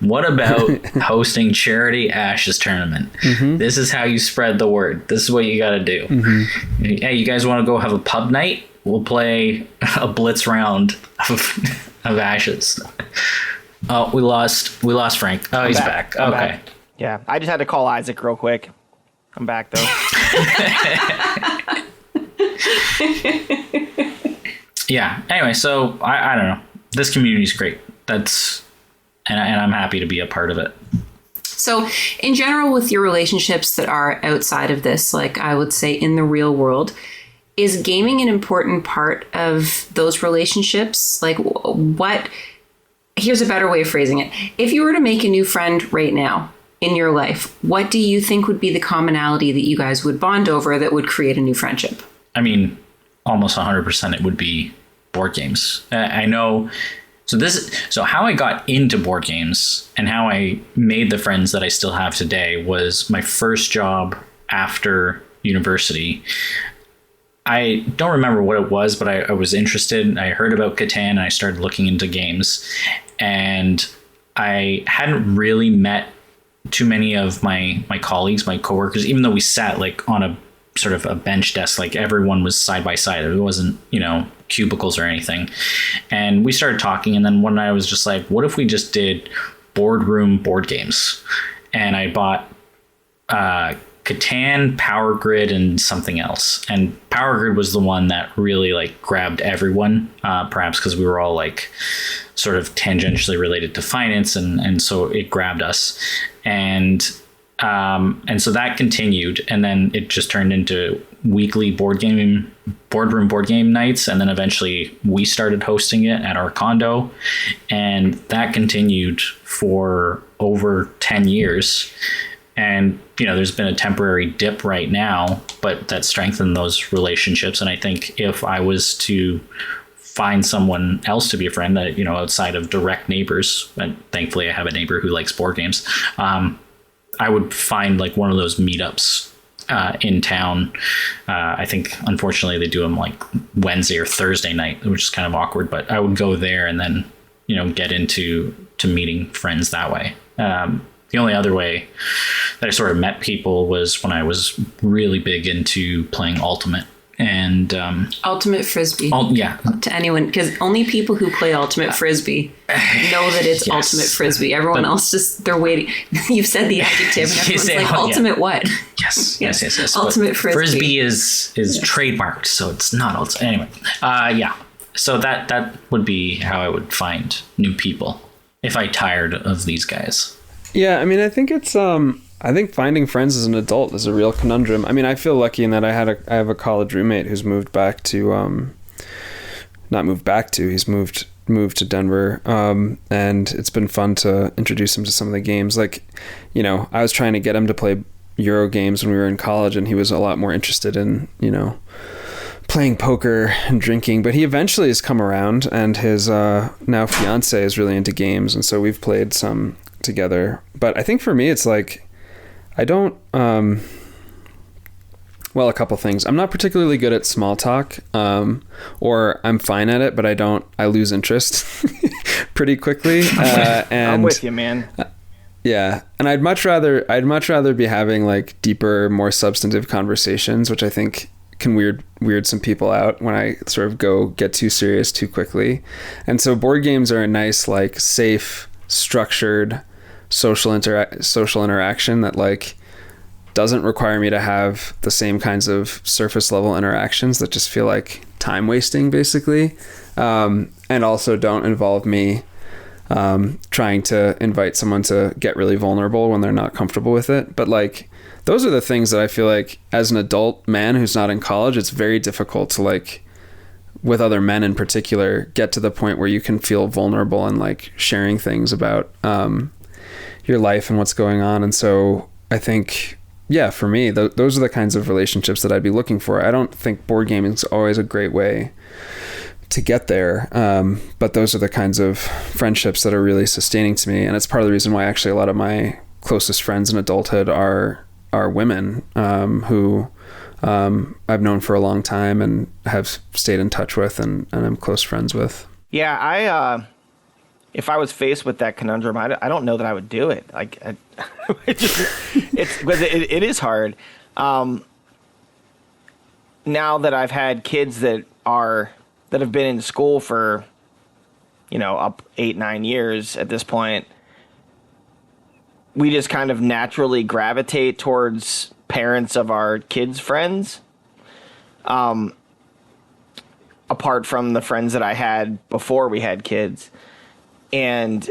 what about hosting charity Ashes tournament? Mm-hmm. This is how you spread the word. This is what you got to do. Mm-hmm. Hey, you guys want to go have a pub night? We'll play a blitz round of Ashes. Oh, we lost Frank. Oh, he's back. Okay. Back. Yeah, I just had to call Isaac real quick. I'm back though. Yeah. Anyway, so I don't know. This community is great. And I'm happy to be a part of it. So in general, with your relationships that are outside of this, like I would say in the real world, is gaming an important part of those relationships? Like, here's a better way of phrasing it. If you were to make a new friend right now in your life, what do you think would be the commonality that you guys would bond over that would create a new friendship? I mean, almost 100% it would be board games. I know. So how I got into board games and how I made the friends that I still have today was my first job after university. I don't remember what it was, but I was interested. I heard about Catan and I started looking into games, and I hadn't really met too many of my colleagues, my coworkers, even though we sat like on a sort of a bench desk, like everyone was side by side. It wasn't, cubicles or anything. And we started talking, and then one night I was just like, what if we just did boardroom board games? And I bought Catan, Power Grid, and something else. And Power Grid was the one that really like grabbed everyone, perhaps because we were all like sort of tangentially related to finance, and so it grabbed us. And And so that continued, and then it just turned into weekly boardroom board game nights, and then eventually we started hosting it at our condo, and that continued for over 10 years. And there's been a temporary dip right now, but that strengthened those relationships. And I think if I was to find someone else to be a friend, that outside of direct neighbors, and thankfully I have a neighbor who likes board games, I would find like one of those meetups in town. I think unfortunately they do them like Wednesday or Thursday night, which is kind of awkward, but I would go there and then get into meeting friends that way. The only other way that I sort of met people was when I was really big into playing Ultimate. And Ultimate Frisbee. Yeah. To anyone, because only people who play Ultimate Frisbee know that it's Yes. Ultimate Frisbee. Everyone else they're waiting. You've said the adjective, and everyone's like, Ultimate what? Yes. Ultimate But Frisbee. Frisbee is trademarked, so it's not Ultimate. Anyway, yeah. So that would be how I would find new people if I tired of these guys. Yeah, I mean, I think it's I think finding friends as an adult is a real conundrum. I mean, I feel lucky in that I have a college roommate who's moved back to he's moved to Denver, and it's been fun to introduce him to some of the games. Like, I was trying to get him to play Euro games when we were in college, and he was a lot more interested in playing poker and drinking, but he eventually has come around, and his now fiance is really into games, and so we've played some together. But I think for me it's like I don't well, a couple things. I'm not particularly good at small talk, or I'm fine at it, but I lose interest pretty quickly. And I'm with you, man. Yeah, and I'd much rather be having like deeper, more substantive conversations, which I think can weird some people out when I sort of get too serious too quickly. And so board games are a nice, like, safe, structured social interaction that like doesn't require me to have the same kinds of surface level interactions that just feel like time wasting, basically, and also don't involve me trying to invite someone to get really vulnerable when they're not comfortable with it. But like, those are the things that I feel like as an adult man who's not in college, it's very difficult to, like, with other men in particular, get to the point where you can feel vulnerable and like sharing things about your life and what's going on. And so I think, yeah, for me, those are the kinds of relationships that I'd be looking for. I don't think board gaming is always a great way to get there, but those are the kinds of friendships that are really sustaining to me. And it's part of the reason why actually a lot of my closest friends in adulthood are women who I've known for a long time and have stayed in touch with and I'm close friends with. Yeah, I if I was faced with that conundrum, I don't know that I would do it. Like, it is hard. Now that I've had kids that have been in school for, up 8-9 years at this point, we just kind of naturally gravitate towards parents of our kids' friends. Apart from the friends that I had before we had kids. And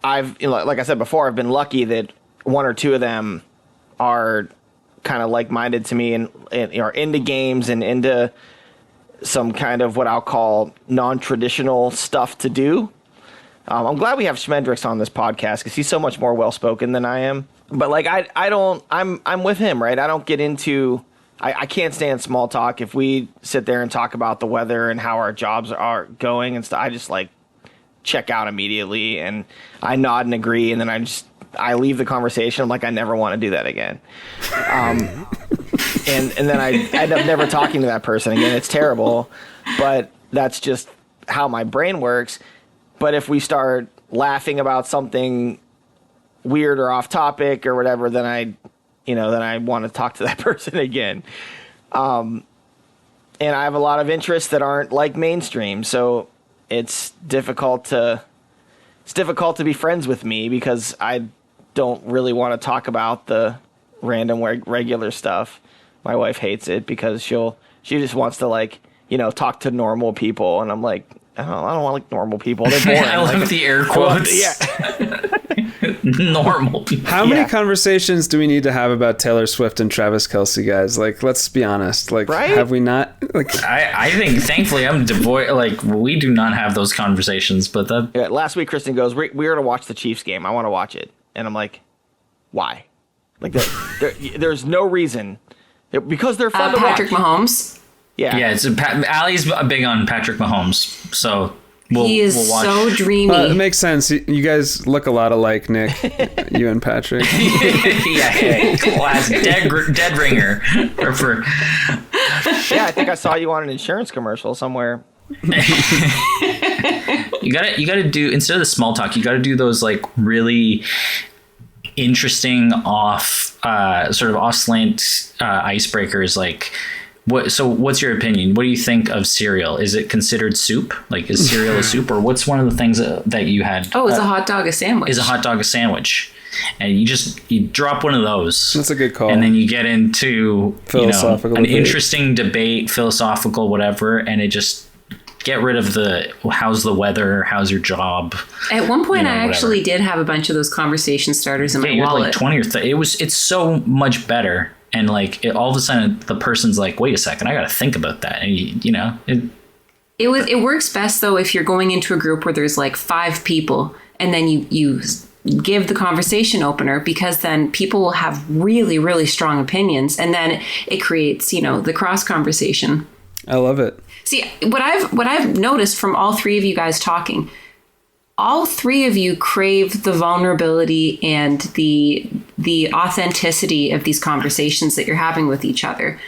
I've, like I said before, I've been lucky that one or two of them are kind of like-minded to me and are into games and into some kind of what I'll call non-traditional stuff to do. I'm glad we have Schmendrix on this podcast because he's so much more well-spoken than I am. But like, I'm with him, right? I don't get into, I can't stand small talk. If we sit there and talk about the weather and how our jobs are going and stuff, I just like check out immediately and I nod and agree. And then I leave the conversation. I'm like, I never want to do that again. And then I end up never talking to that person again. It's terrible, but that's just how my brain works. But if we start laughing about something weird or off topic or whatever, then I want to talk to that person again. And I have a lot of interests that aren't like mainstream. So it's difficult to be friends with me because I don't really want to talk about the random regular stuff. My wife hates it because she just wants to, like, talk to normal people. And I'm like, I don't want like normal people. They're boring. I love the air quotes. Normal people. How many conversations do we need to have about Taylor Swift and Travis Kelce, guys? Like, let's be honest. Like, right? Have we not? Like, I think, thankfully, I'm devoid. Like, we do not have those conversations. But that last week, Kristen goes, "We're going to watch the Chiefs game. I want to watch it," and I'm like, "Why? Like, there's no reason because they're fun to watch." Patrick Mahomes. Yeah. It's Allie's big on Patrick Mahomes, so. He is we'll watch. so dreamy. it makes sense. You guys look a lot alike, Nick. You and Patrick. yeah, class dead ringer. Yeah, I think I saw you on an insurance commercial somewhere. You gotta do, instead of the small talk, you gotta do those like really interesting sort of off slant icebreakers, like. What's your opinion? What do you think of cereal? Is it considered soup? Like, is cereal a soup, or what's one of the things that you had? Oh, is a hot dog a sandwich? Is a hot dog a sandwich? And you drop one of those. That's a good call. And then you get into philosophical an debate. interesting debate, philosophical, whatever, and it just get rid of the how's the weather, how's your job. At one point, I actually did have a bunch of those conversation starters in my wallet. Like 20 or 30. It's so much better. And like all of a sudden, the person's like, "Wait a second, I got to think about that." And it works best though if you're going into a group where there's like 5 people, and then you give the conversation opener, because then people will have really, really strong opinions, and then it creates the cross conversation. I love it. See, what I've noticed from all 3 of you guys talking, all 3 of you crave the vulnerability and the authenticity of these conversations that you're having with each other.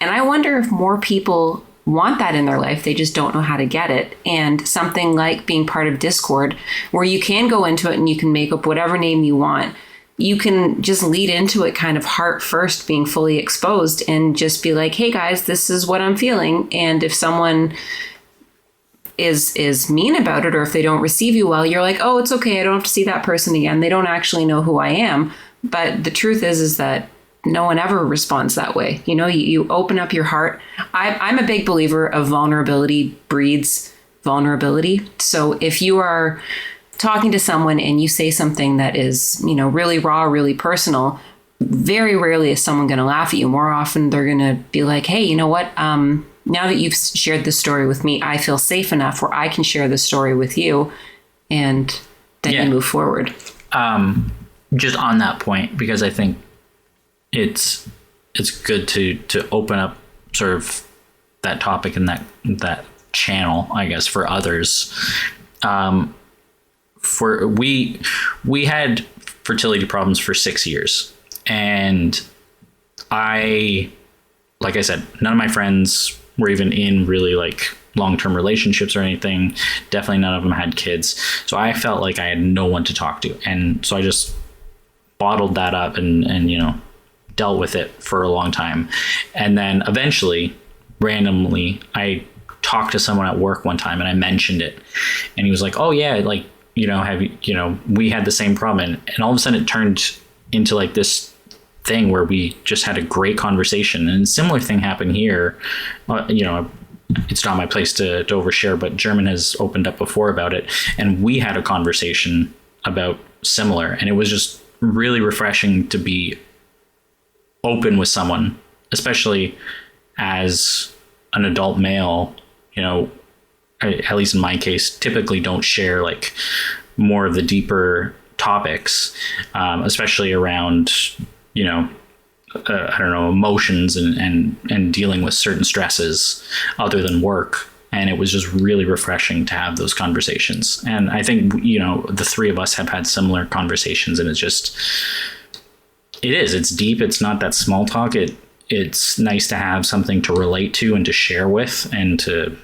And I wonder if more people want that in their life. They just don't know how to get it. And something like being part of Discord, where you can go into it and you can make up whatever name you want. You can just lead into it kind of heart first, being fully exposed, and just be like, "Hey guys, this is what I'm feeling." And if someone is mean about it, or if they don't receive you well, you're like, "Oh, it's okay. I don't have to see that person again. They don't actually know who I am." But the truth is that no one ever responds that way. You open up your heart. I'm a big believer of vulnerability breeds vulnerability. So if you are talking to someone and you say something that is, really raw, really personal, very rarely is someone going to laugh at you. More often, they're going to be like, "Hey, you know what? Now that you've shared this story with me, I feel safe enough where I can share this story with you," and then you move forward. Just on that point, because I think it's good to open up sort of that topic and that channel, I guess, for others. We had fertility problems for 6 years, and like I said, none of my friends were even in really like long-term relationships or anything. Definitely none of them had kids. So I felt like I had no one to talk to. And so I just bottled that up and dealt with it for a long time. And then eventually, randomly, I talked to someone at work one time and I mentioned it. And he was like, "Oh yeah, like, we had the same problem." And all of a sudden it turned into like this thing where we just had a great conversation. And a similar thing happened here. It's not my place to overshare, but German has opened up before about it, and we had a conversation about similar, and it was just really refreshing to be open with someone, especially as an adult male. At least in my case, typically don't share like more of the deeper topics, especially around emotions and dealing with certain stresses other than work. And it was just really refreshing to have those conversations. And I think, the 3 of us have had similar conversations, and it's deep. It's not that small talk. It's nice to have something to relate to and to share with, and to,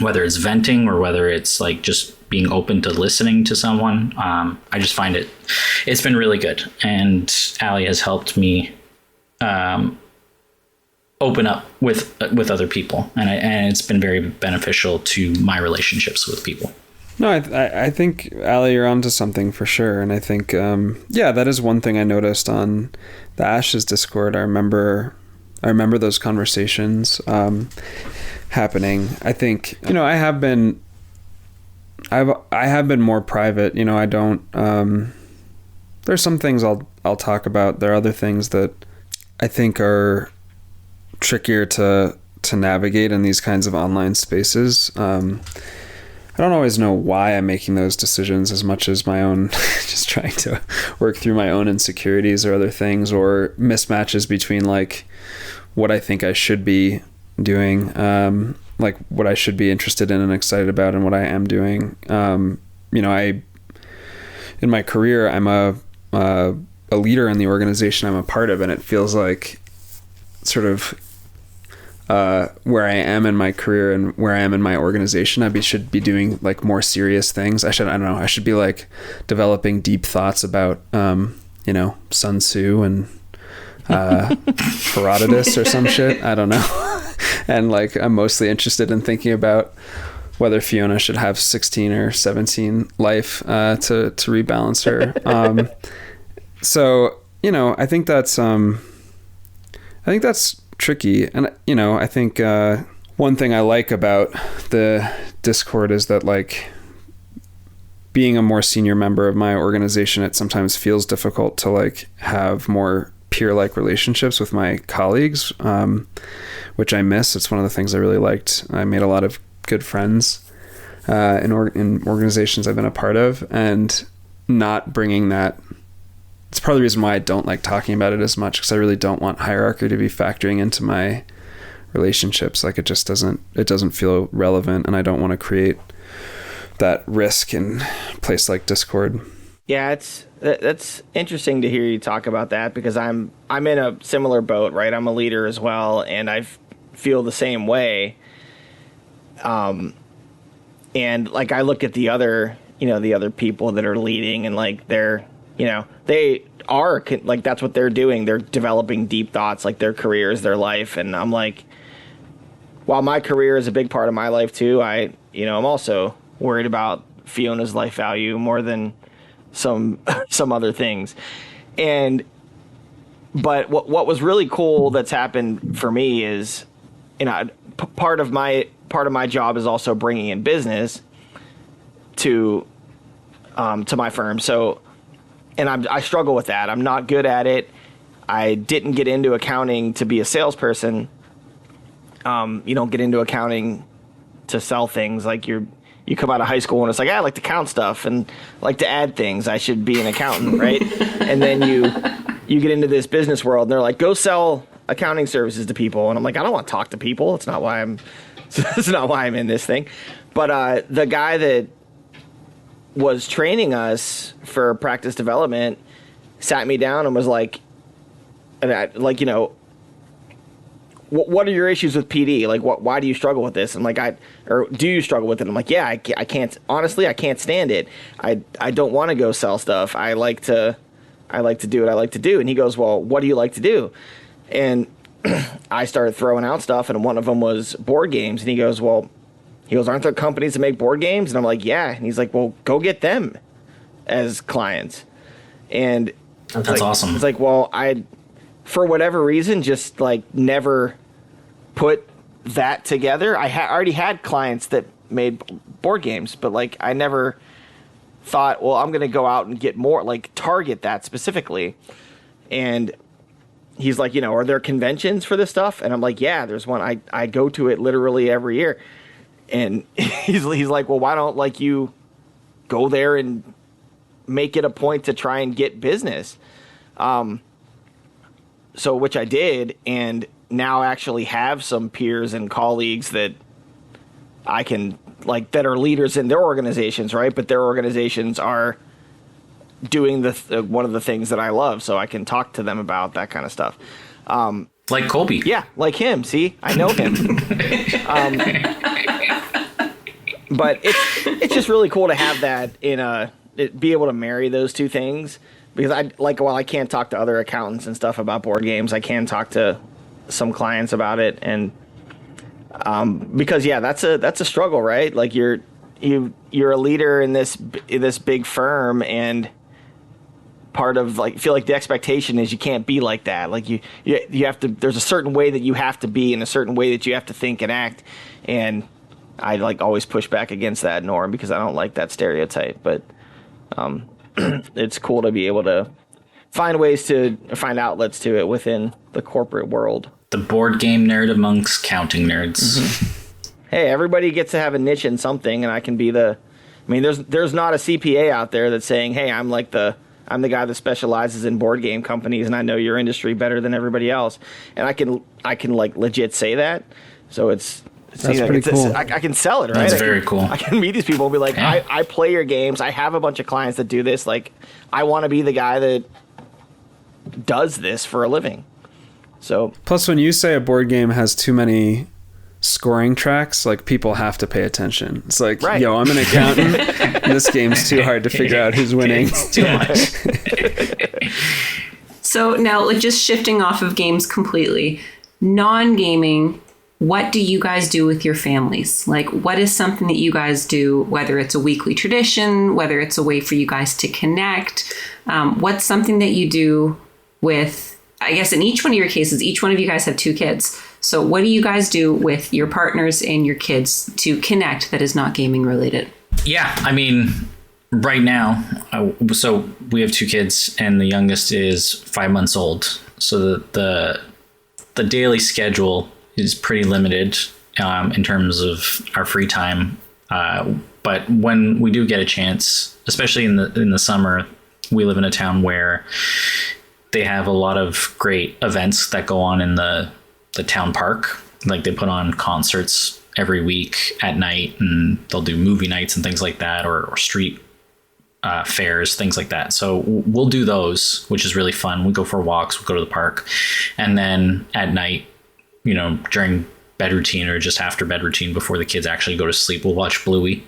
whether it's venting or whether it's like just being open to listening to someone. I just find it's been really good. And Allie has helped me open up with other people, and it's been very beneficial to my relationships with people. No, I think, Allie, you're onto something for sure. And I think, that is one thing I noticed on the Ashes Discord. I remember those conversations happening. I think, I have been I have been more private. You know, I don't. There's some things I'll talk about. There are other things that I think are trickier to navigate in these kinds of online spaces. I don't always know why I'm making those decisions as much as my own, just trying to work through my own insecurities or other things, or mismatches between like what I think I should be doing, like what I should be interested in and excited about, and what I am doing. You know, in my career, I'm a leader in the organization I'm a part of, and it feels like sort of where I am in my career and where I am in my organization, should be doing like more serious things. I should be like developing deep thoughts about, you know, Sun Tzu and Herodotus or some shit. I don't know. And like, I'm mostly interested in thinking about whether Fiona should have 16 or 17 life to rebalance her. So, you know, I think that's tricky. And, you know, I think one thing I like about the Discord is that, like, being a more senior member of my organization, it sometimes feels difficult to like have more peer-like relationships with my colleagues, which I miss. It's one of the things I really liked. I made a lot of good friends in organizations I've been a part of, and not bringing that. It's part of the reason why I don't like talking about it as much, because I really don't want hierarchy to be factoring into my relationships. Like, it just doesn't feel relevant, and I don't want to create that risk in a place like Discord. Yeah, that's interesting to hear you talk about that, because I'm in a similar boat, right? I'm a leader as well, and I feel the same way. And like, I look at the other people that are leading, and like they are like, that's what they're doing. They're developing deep thoughts, like their careers, their life. And I'm like, while my career is a big part of my life too, I'm also worried about Fiona's life value more than some other things. But what was really cool that's happened for me is, part of my job is also bringing in business to my firm. So, and I struggle with that. I'm not good at it. I didn't get into accounting to be a salesperson. You don't get into accounting to sell things. Like, you come out of high school and it's like, I like to count stuff and like to add things. I should be an accountant, right? And then you get into this business world and they're like, go sell accounting services to people. And I'm like, I don't want to talk to people. It's not why I'm in this thing. But the guy that was training us for practice development sat me down and was like, what are your issues with PD? Like, why do you struggle with this? And like, or do you struggle with it? I'm like, yeah, I can't, honestly, I can't stand it. I don't want to go sell stuff. I like to do what I like to do. And he goes, well, what do you like to do? And I started throwing out stuff, and one of them was board games. And he goes, aren't there companies that make board games? And I'm like, yeah. And he's like, well, go get them as clients. And that's awesome. It's like, well, for whatever reason, just like never put that together. I already had clients that made board games, but like, I never thought, well, I'm going to go out and get more, like target that specifically. And he's like, are there conventions for this stuff? And I'm like, yeah, there's one. I go to it literally every year. And he's like, well, why don't like you go there and make it a point to try and get business? So, which I did, and now actually have some peers and colleagues that I can, like, that are leaders in their organizations, right? But their organizations are doing one of the things that I love, so I can talk to them about that kind of stuff. Like Colby. Yeah, like him. See, I know him. But it's just really cool to have that be able to marry those two things. Because while I can't talk to other accountants and stuff about board games, I can talk to some clients about it. And because that's a struggle, right? Like, you're a leader in this big firm, and part of like, feel like the expectation is you can't be like that. Like, you have to. There's a certain way that you have to be, and a certain way that you have to think and act. And I like always push back against that norm because I don't like that stereotype. But it's cool to be able to find outlets to it within the corporate world. The board game nerd amongst counting nerds. Hey, everybody gets to have a niche in something, and I can be there's not a CPA out there that's saying, hey, I'm the guy that specializes in board game companies, and I know your industry better than everybody else. And I can like legit say that. So that's pretty cool. I can sell it, right? That's very cool. I can meet these people and be like, yeah. I play your games. I have a bunch of clients that do this. Like, I want to be the guy that does this for a living. So plus, when you say a board game has too many scoring tracks, like, people have to pay attention. It's like, right. Yo, I'm an accountant and this game's too hard to figure out who's winning. It's too much. So now, like, just shifting off of games completely, non-gaming, what do you guys do with your families? Like, what is something that you guys do, whether it's a weekly tradition, whether it's a way for you guys to connect? What's something that you do with, I guess in each one of your cases, each one of you guys have 2 kids. So what do you guys do with your partners and your kids to connect that is not gaming related? Yeah, I mean, right now, so we have 2 kids, and the youngest is 5 months old. So the daily schedule is pretty limited in terms of our free time. But when we do get a chance, especially in the summer, we live in a town where they have a lot of great events that go on in the town park. Like, they put on concerts every week at night, and they'll do movie nights and things like that, or street fairs, things like that. So we'll do those, which is really fun. We go for walks, we go to the park, and then at night, during bed routine or just after bed routine before the kids actually go to sleep, we'll watch Bluey,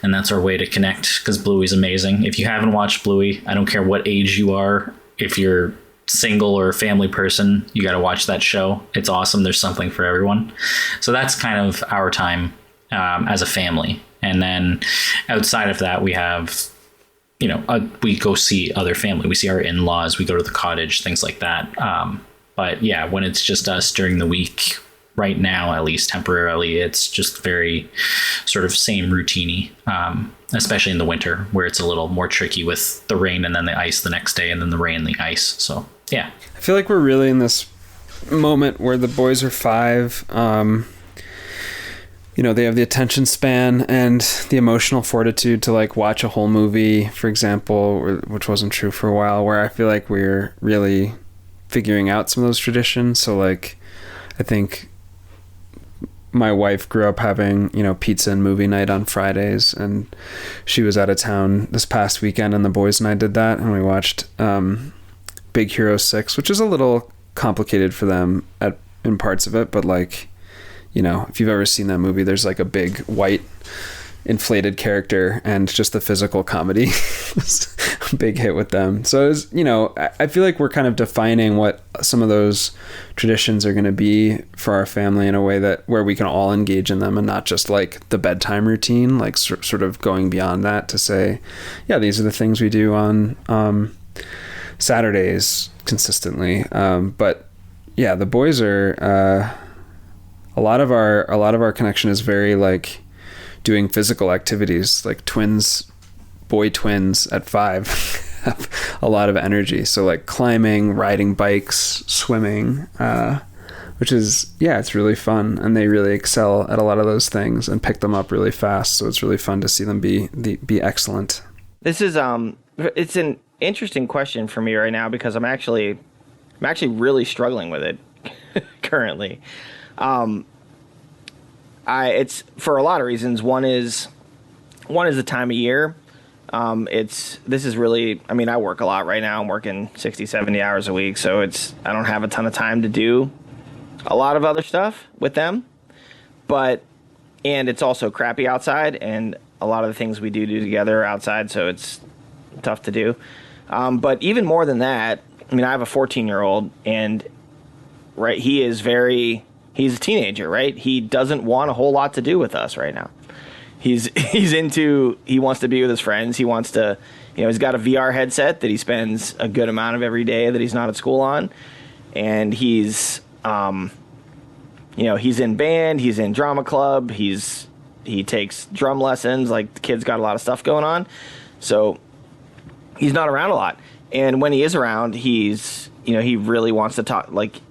and that's our way to connect, because Bluey's amazing. If you haven't watched Bluey, I don't care what age you are, if you're single or a family person, you got to watch that show. It's awesome. There's something for everyone. So that's kind of our time as a family. And then outside of that, we have, we go see other family. We see our in-laws, we go to the cottage, things like that. But yeah, when it's just us during the week, right now, at least temporarily, it's just very sort of same routine-y, especially in the winter, where it's a little more tricky with the rain and then the ice the next day, and then the rain and the ice. So yeah, I feel like we're really in this moment where the boys are 5. They have the attention span and the emotional fortitude to like watch a whole movie, for example, which wasn't true for a while, where I feel like we're really figuring out some of those traditions. So like, I think my wife grew up having, pizza and movie night on Fridays, and she was out of town this past weekend, and the boys and I did that, and we watched Big Hero 6, which is a little complicated for them in parts of it, but like, if you've ever seen that movie, there's like a big white inflated character, and just the physical comedy was a big hit with them. So it was, I feel like we're kind of defining what some of those traditions are going to be for our family in a way where we can all engage in them, and not just like the bedtime routine, like sort of going beyond that to say, yeah, these are the things we do on Saturdays consistently. But yeah, the boys are a lot of our connection is very like doing physical activities. Like boy twins at 5 have a lot of energy. So like climbing, riding bikes, swimming, which is, it's really fun. And they really excel at a lot of those things and pick them up really fast. So it's really fun to see them be excellent. This is, it's an interesting question for me right now, because I'm actually really struggling with it currently. It's for a lot of reasons. One is the time of year. This is really, I work a lot right now. I'm working 60, 70 hours a week. So I don't have a ton of time to do a lot of other stuff with them, and it's also crappy outside, and a lot of the things we do together are outside. So it's tough to do. But even more than that, I have a 14-year-old, and right, he's a teenager, right? He doesn't want a whole lot to do with us right now. He wants to be with his friends. He wants to, he's got a VR headset that he spends a good amount of every day that he's not at school on. And he's in band, he's in drama club, he's He takes drum lessons. Like, the kid's got a lot of stuff going on. So he's not around a lot. And when he is around, he's, he really wants to talk. Like,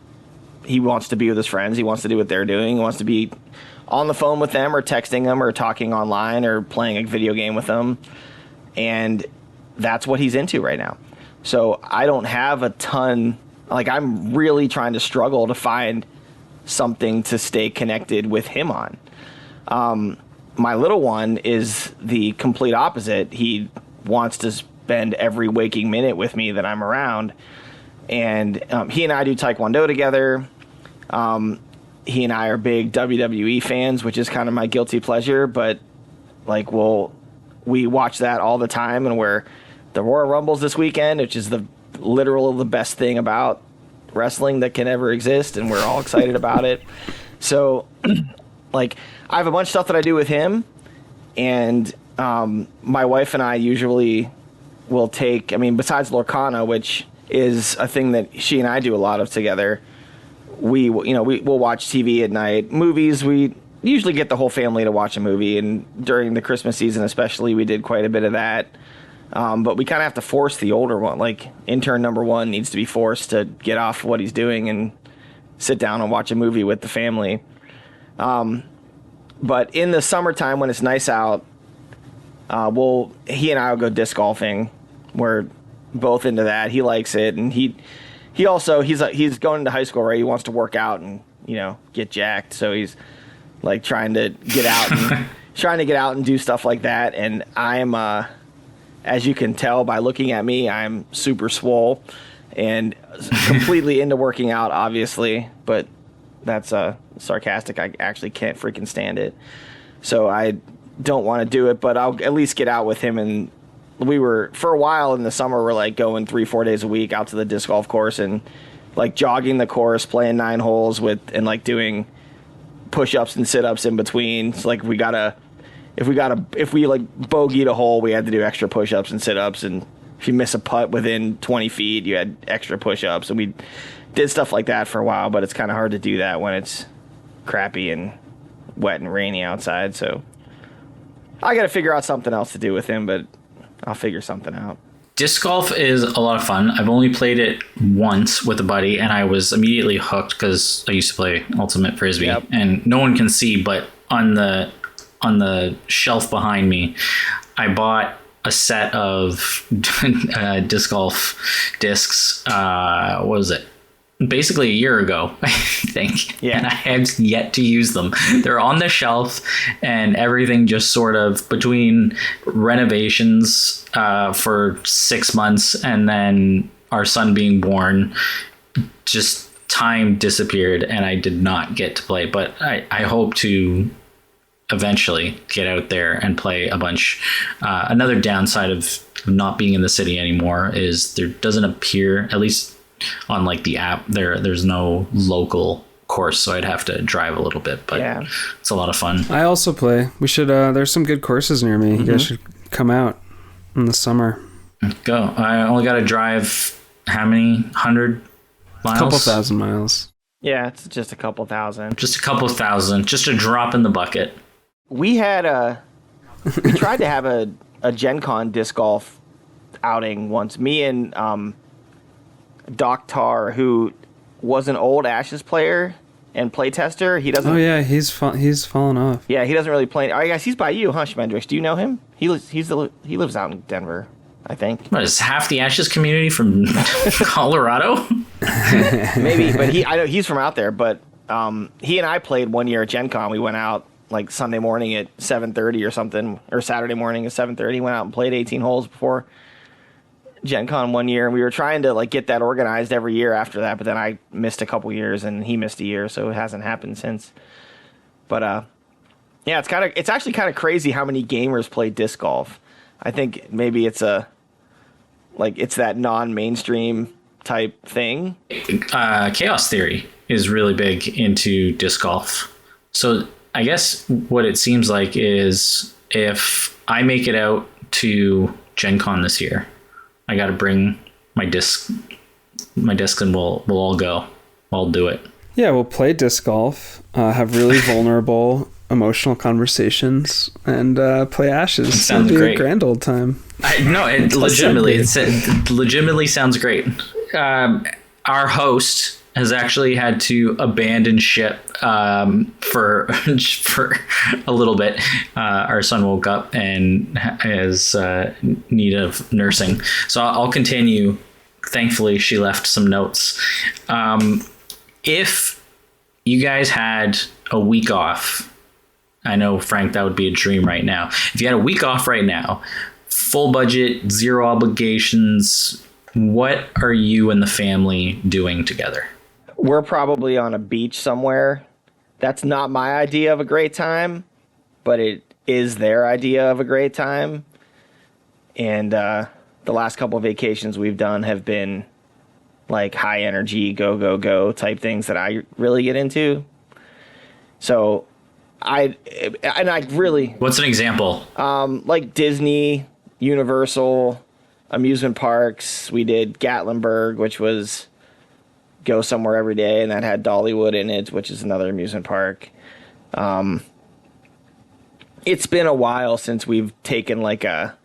he wants to be with his friends. He wants to do what they're doing. He wants to be on the phone with them or texting them or talking online or playing a video game with them. And that's what he's into right now. So I don't have a ton. Like, I'm really trying to struggle to find something to stay connected with him on. My little one is the complete opposite. He wants to spend every waking minute with me that I'm around. And he and I do Taekwondo together. He and I are big WWE fans, which is kind of my guilty pleasure. But, like, we watch that all the time. And the Royal Rumble's this weekend, which is the best thing about wrestling that can ever exist. And we're all excited about it. So, like, I have a bunch of stuff that I do with him, and my wife and I usually will besides Lorcana, which is a thing that she and I do a lot of together, we'll watch TV at night. Movies, we usually get the whole family to watch a movie, and during the Christmas season especially, we did quite a bit of that. But we kind of have to force the older one. Like, intern number 1 needs to be forced to get off what he's doing and sit down and watch a movie with the family. But in the summertime when it's nice out, he and I will go disc golfing. We're both into that. He likes it, and he's going into high school, right? He wants to work out and get jacked. So he's like trying to get out and do stuff like that. And I'm, as you can tell by looking at me, I'm super swole and completely into working out, obviously, but that's sarcastic. I actually can't freaking stand it. So I don't want to do it, but I'll at least get out with him. And we were, for a while in the summer, we're like going 3-4 days a week out to the disc golf course and like jogging the course, playing 9 holes and like doing push-ups and sit-ups in between. So like if we like bogeyed a hole, we had to do extra push-ups and sit-ups. And if you miss a putt within 20 feet, you had extra push-ups. And we did stuff like that for a while, but it's kind of hard to do that when it's crappy and wet and rainy outside. So I got to figure out something else to do with him, but I'll figure something out. Disc golf is a lot of fun. I've only played it once with a buddy, and I was immediately hooked because I used to play Ultimate Frisbee. Yep. And no one can see, but on the shelf behind me, I bought a set of disc golf discs. What was it? Basically a year ago, I think. Yeah. And I have yet to use them. They're on the shelf, and everything just sort of between renovations for 6 months and then our son being born, just time disappeared and I did not get to play. But I hope to eventually get out there and play a bunch. Another downside of not being in the city anymore is there doesn't appear, at least on like the app, there's no local course, so I'd have to drive a little bit, but yeah, it's a lot of fun. I also play. We should there's some good courses near me. You guys should come out in the summer. Go. I only got to drive how many 100 miles? A couple thousand miles. Yeah, it's just a couple thousand. Just a couple thousand, just a drop in the bucket. We tried to have a Gen Con disc golf outing once. Me and Doc Tar, who was an old Ashes player and playtester. He doesn't. Oh yeah, he's fallen off. Yeah, he doesn't really play. All right, guys, he's by you, huh, Schmendrix? Do you know him? He lives out in Denver, I think. What is half the Ashes community from Colorado? Maybe, but I know he's from out there. But he and I played one year at Gen Con. We went out like Sunday morning at 7:30 or something, or Saturday morning at 7:30. Went out and played 18 holes before Gen Con one year, and we were trying to like get that organized every year after that, but then I missed a couple years and he missed a year, so it hasn't happened since. But yeah, it's actually kind of crazy how many gamers play disc golf. I think maybe it's that non-mainstream type thing. Chaos Theory is really big into disc golf. So I guess what it seems like is if I make it out to Gen Con this year, I got to bring my disc, and we'll all go. I'll do it. Yeah, we'll play disc golf, have really vulnerable emotional conversations and play Ashes. Sounds It'll be great. a grand old time. It legitimately sounds great. Our host has actually had to abandon ship for a little bit. Our son woke up and has need of nursing, so I'll continue. Thankfully, she left some notes. If you guys had a week off, I know, Frank, that would be a dream right now. If you had a week off right now, full budget, zero obligations, what are you and the family doing together? We're probably on a beach somewhere. That's not my idea of a great time, but it is their idea of a great time. And the last couple of vacations we've done have been like high energy, go, go, go type things that I really get into. So I really... What's an example? Like Disney, Universal, amusement parks. We did Gatlinburg, which was go somewhere every day, and that had Dollywood in it, which is another amusement park. It's been a while since we've taken like a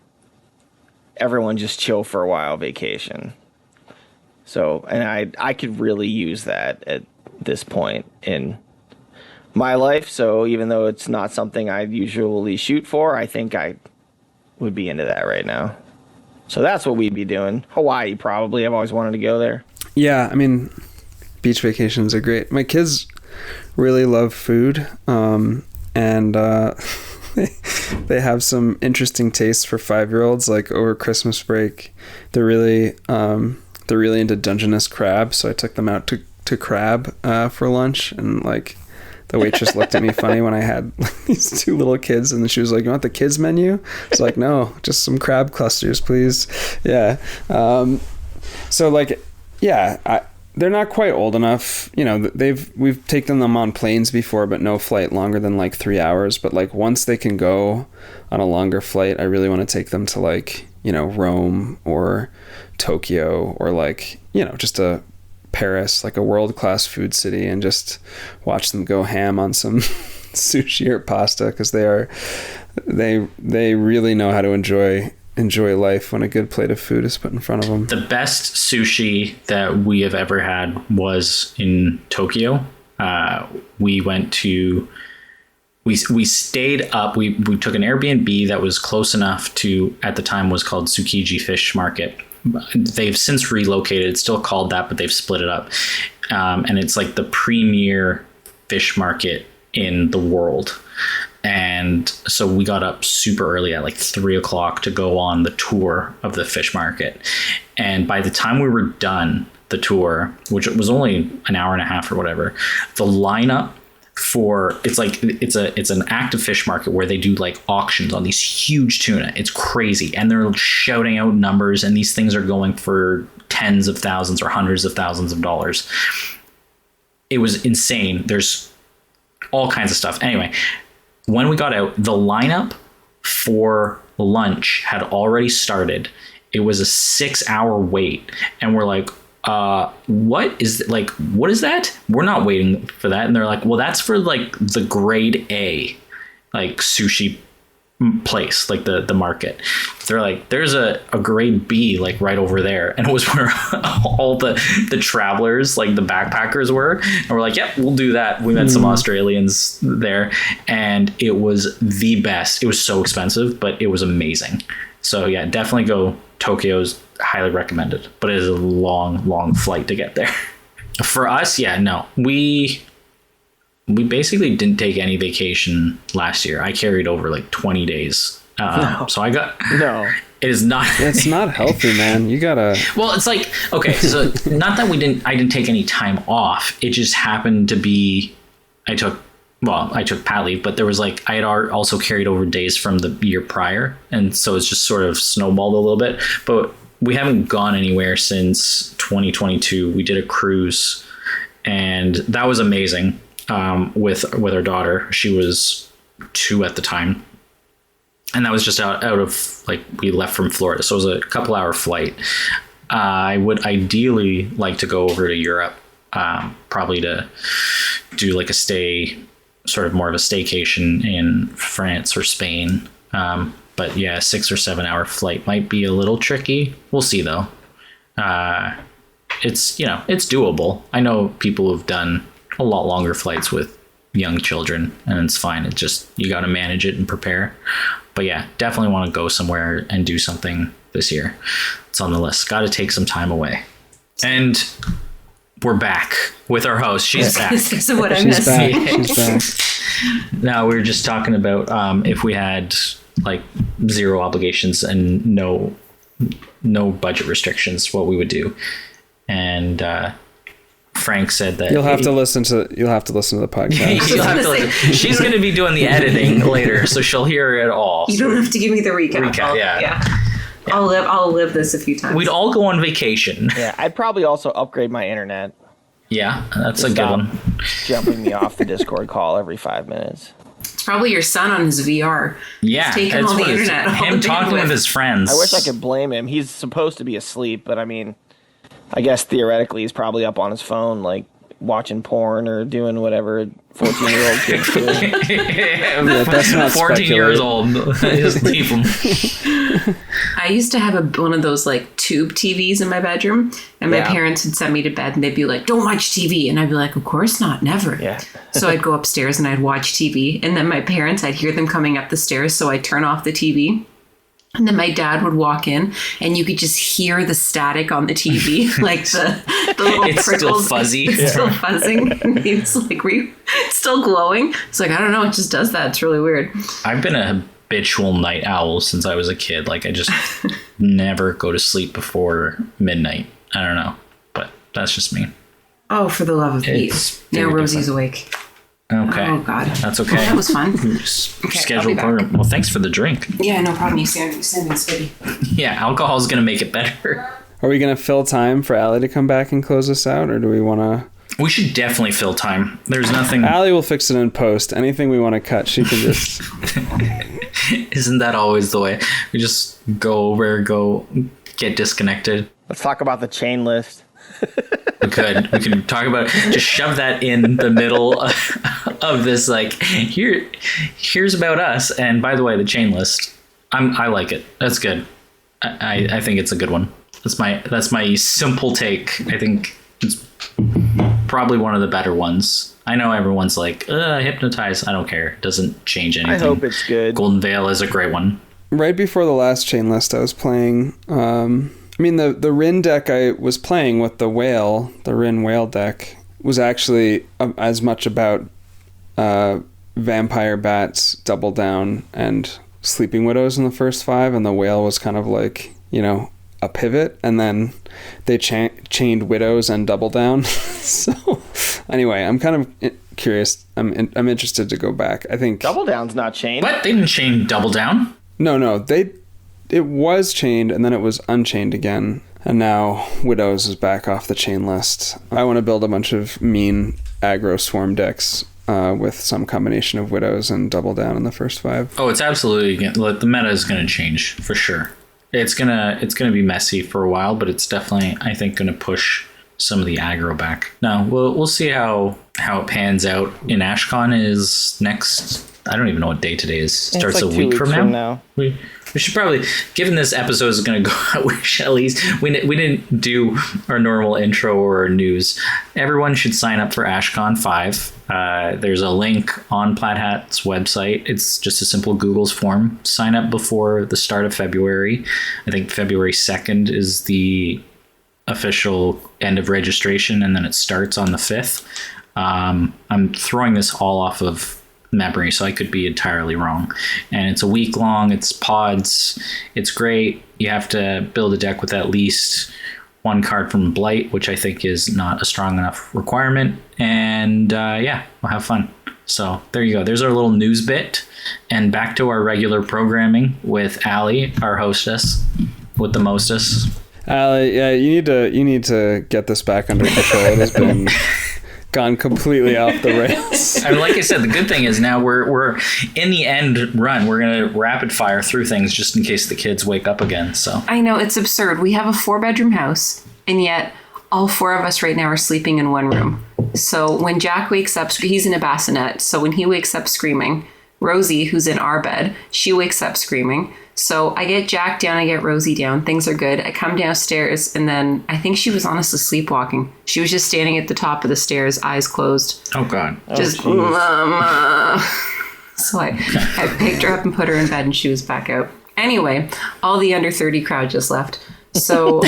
everyone just chill for a while vacation. So, and I could really use that at this point in my life. So even though it's not something I usually shoot for, I think I would be into that right now. So that's what we'd be doing. Hawaii, probably. I've always wanted to go there. Yeah, I mean, beach vacations are great. My kids really love food, and they have some interesting tastes for 5-year-olds. Like over Christmas break, they're really into Dungeness crab. So I took them out to crab for lunch, and like the waitress looked at me funny when I had like, these 2 little kids, and then she was like, "You want the kids menu?" It's like, "No, just some crab clusters, please." Yeah. So like, yeah, they're not quite old enough. You know, we've taken them on planes before, but no flight longer than like 3 hours. But like once they can go on a longer flight, I really want to take them to like, you know, Rome or Tokyo or like, you know, just a Paris, like a world-class food city, and just watch them go ham on some sushi or pasta, because they really know how to enjoy life when a good plate of food is put in front of them. The best sushi that we have ever had was in Tokyo. We went to, we stayed up, we took an Airbnb that was close enough to, at the time was called Tsukiji Fish Market. They've since relocated. It's still called that, but they've split it up. And it's like the premier fish market in the world. And so we got up super early at like 3:00 to go on the tour of the fish market. And by the time we were done the tour, which was only an hour and a half or whatever, the lineup for it's an active fish market where they do like auctions on these huge tuna. It's crazy, and they're shouting out numbers, and these things are going for tens of thousands or hundreds of thousands of dollars. It was insane. There's all kinds of stuff. Anyway, when we got out, the lineup for lunch had already started. It was a 6-hour wait, and we're like, what is that? We're not waiting for that. And they're like, well, that's for like the grade A, like sushi place, like the market. They're like, there's a grade B like right over there, and it was where all the travelers, like the backpackers were. And we're like, yep, we'll do that. We met some Australians there, and it was the best. It was so expensive, but it was amazing. So yeah, definitely go. Tokyo's highly recommended, but it is a long flight to get there. For us, yeah, no, we basically didn't take any vacation last year. I carried over like 20 days. So I got, no, it is not, it's not healthy, man. You gotta, well, it's like, okay, so not that I didn't take any time off. It just happened to be, I took pat leave, but there was like, I had also carried over days from the year prior. And so it's just sort of snowballed a little bit, but we haven't gone anywhere since 2022. We did a cruise, and that was amazing. With our daughter. She was 2 at the time. And that was just out of like, we left from Florida. So it was a couple hour flight. I would ideally like to go over to Europe, probably to do like a stay sort of more of a staycation in France or Spain. But yeah, a 6 or 7 hour flight might be a little tricky. We'll see though. It's doable. I know people who've done a lot longer flights with young children, and it's fine. It's just, you got to manage it and prepare. But yeah, definitely want to go somewhere and do something this year. It's on the list. Got to take some time away. And we're back with our host. She's back. This is what I She's missed. back. She's back. Now we were just talking about if we had like zero obligations and no budget restrictions, what we would do. And Frank said that You'll have to listen to the podcast. You'll have to listen. She's going to be doing the editing later, so she'll hear it all. You don't have to give me the recap. Yeah. I'll live this a few times. We'd all go on vacation. Yeah, I'd probably also upgrade my internet. Yeah, that's a good one. Jumping me off the Discord call every 5 minutes. It's probably your son on his VR. Yeah, He's taking all the internet. Him talking with his friends. I wish I could blame him. He's supposed to be asleep, but I mean, I guess theoretically he's probably up on his phone, like watching porn or doing whatever 14-year-old kids do. Yeah, that's not 14 years speculate. old. Just leave him. I used to have one of those like tube TVs in my bedroom, and my parents would send me to bed and they'd be like, "Don't watch TV," and I'd be like, "Of course not, never." Yeah. So I'd go upstairs and I'd watch TV, and then my parents, I'd hear them coming up the stairs, so I'd turn off the TV. And then my dad would walk in, and you could just hear the static on the TV, like the little It's prickles. still fuzzy. It's still fuzzing. And it's like it's still glowing. It's like, I don't know, it just does that. It's really weird. I've been a habitual night owl since I was a kid. Like, I just never go to sleep before midnight. I don't know, but that's just me. Oh, for the love of Pete! It's Now very Rosie's different. awake. Okay. Oh God, That's okay. Well, that was fun. I'll Schedule be back. program. Well, thanks for the drink. Yeah, no problem. You send me spitty. Yeah, alcohol's going to make it better. Are we going to fill time for Allie to come back and close us out, or do we want to... We should definitely fill time. There's nothing... Allie will fix it in post. Anything we want to cut, she can just... Isn't that always the way? We just go get disconnected. Let's talk about the chain list. We can talk about it. Just shove that in the middle of this, like, here's about us. And by the way, the chain list, I like it. That's good. I think it's a good one. That's my simple take. I think it's probably one of the better ones. I know everyone's like, Hypnotize. I don't care. It doesn't change anything. I hope it's good. Golden Veil is a great one. Right before the last chain list, I was playing... the Rin deck I was playing with the Rin Whale deck, was actually as much about Vampire Bats, Double Down, and Sleeping Widows in the first 5, and the Whale was kind of like, a pivot, and then they chained Widows and Double Down. So anyway, I'm kind of curious. I'm interested to go back. I think Double Down's not chained. What? They didn't chain Double Down? No, it was chained, and then it was unchained again, and now Widows is back off the chain list. I want to build a bunch of mean aggro swarm decks with some combination of Widows and Double Down in the first 5. Oh, it's absolutely, the meta is going to change for sure. It's gonna be messy for a while, but it's definitely, I think, going to push some of the aggro back. No, we'll see how it pans out. In AshCon is next. I don't even know what day today is. Starts like a 2 week weeks from now. We should probably, given this episode is going to go out, we should at least, we didn't do our normal intro or our news. Everyone should sign up for AshCon 5. There's a link on Plaid Hat's website. It's just a simple Google's form. Sign up before the start of February. I think February 2nd is the official end of registration, and then it starts on the 5th. I'm throwing this all off of memory, so I could be entirely wrong. And it's a week long. It's pods. It's great. You have to build a deck with at least 1 card from Blight, which I think is not a strong enough requirement. And we'll have fun. So there you go. There's our little news bit. And back to our regular programming with Allie, our hostess, with the mostess. Allie, yeah, you need to get this back under control. It has been gone completely off the rails. I mean, like I said, the good thing is now we're in the end run. We're gonna rapid fire through things just in case the kids wake up again. So I know, it's absurd. We have a 4-bedroom house, and yet all four of us right now are sleeping in one room. So when Jack wakes up, he's in a bassinet. So when he wakes up screaming, Rosie, who's in our bed, she wakes up screaming. So I get Jack down, I get Rosie down. Things are good. I come downstairs, and then I think she was honestly sleepwalking. She was just standing at the top of the stairs, eyes closed. Oh, God. Just, Mama. So I picked her up and put her in bed, and she was back out. Anyway, all the under 30 crowd just left. So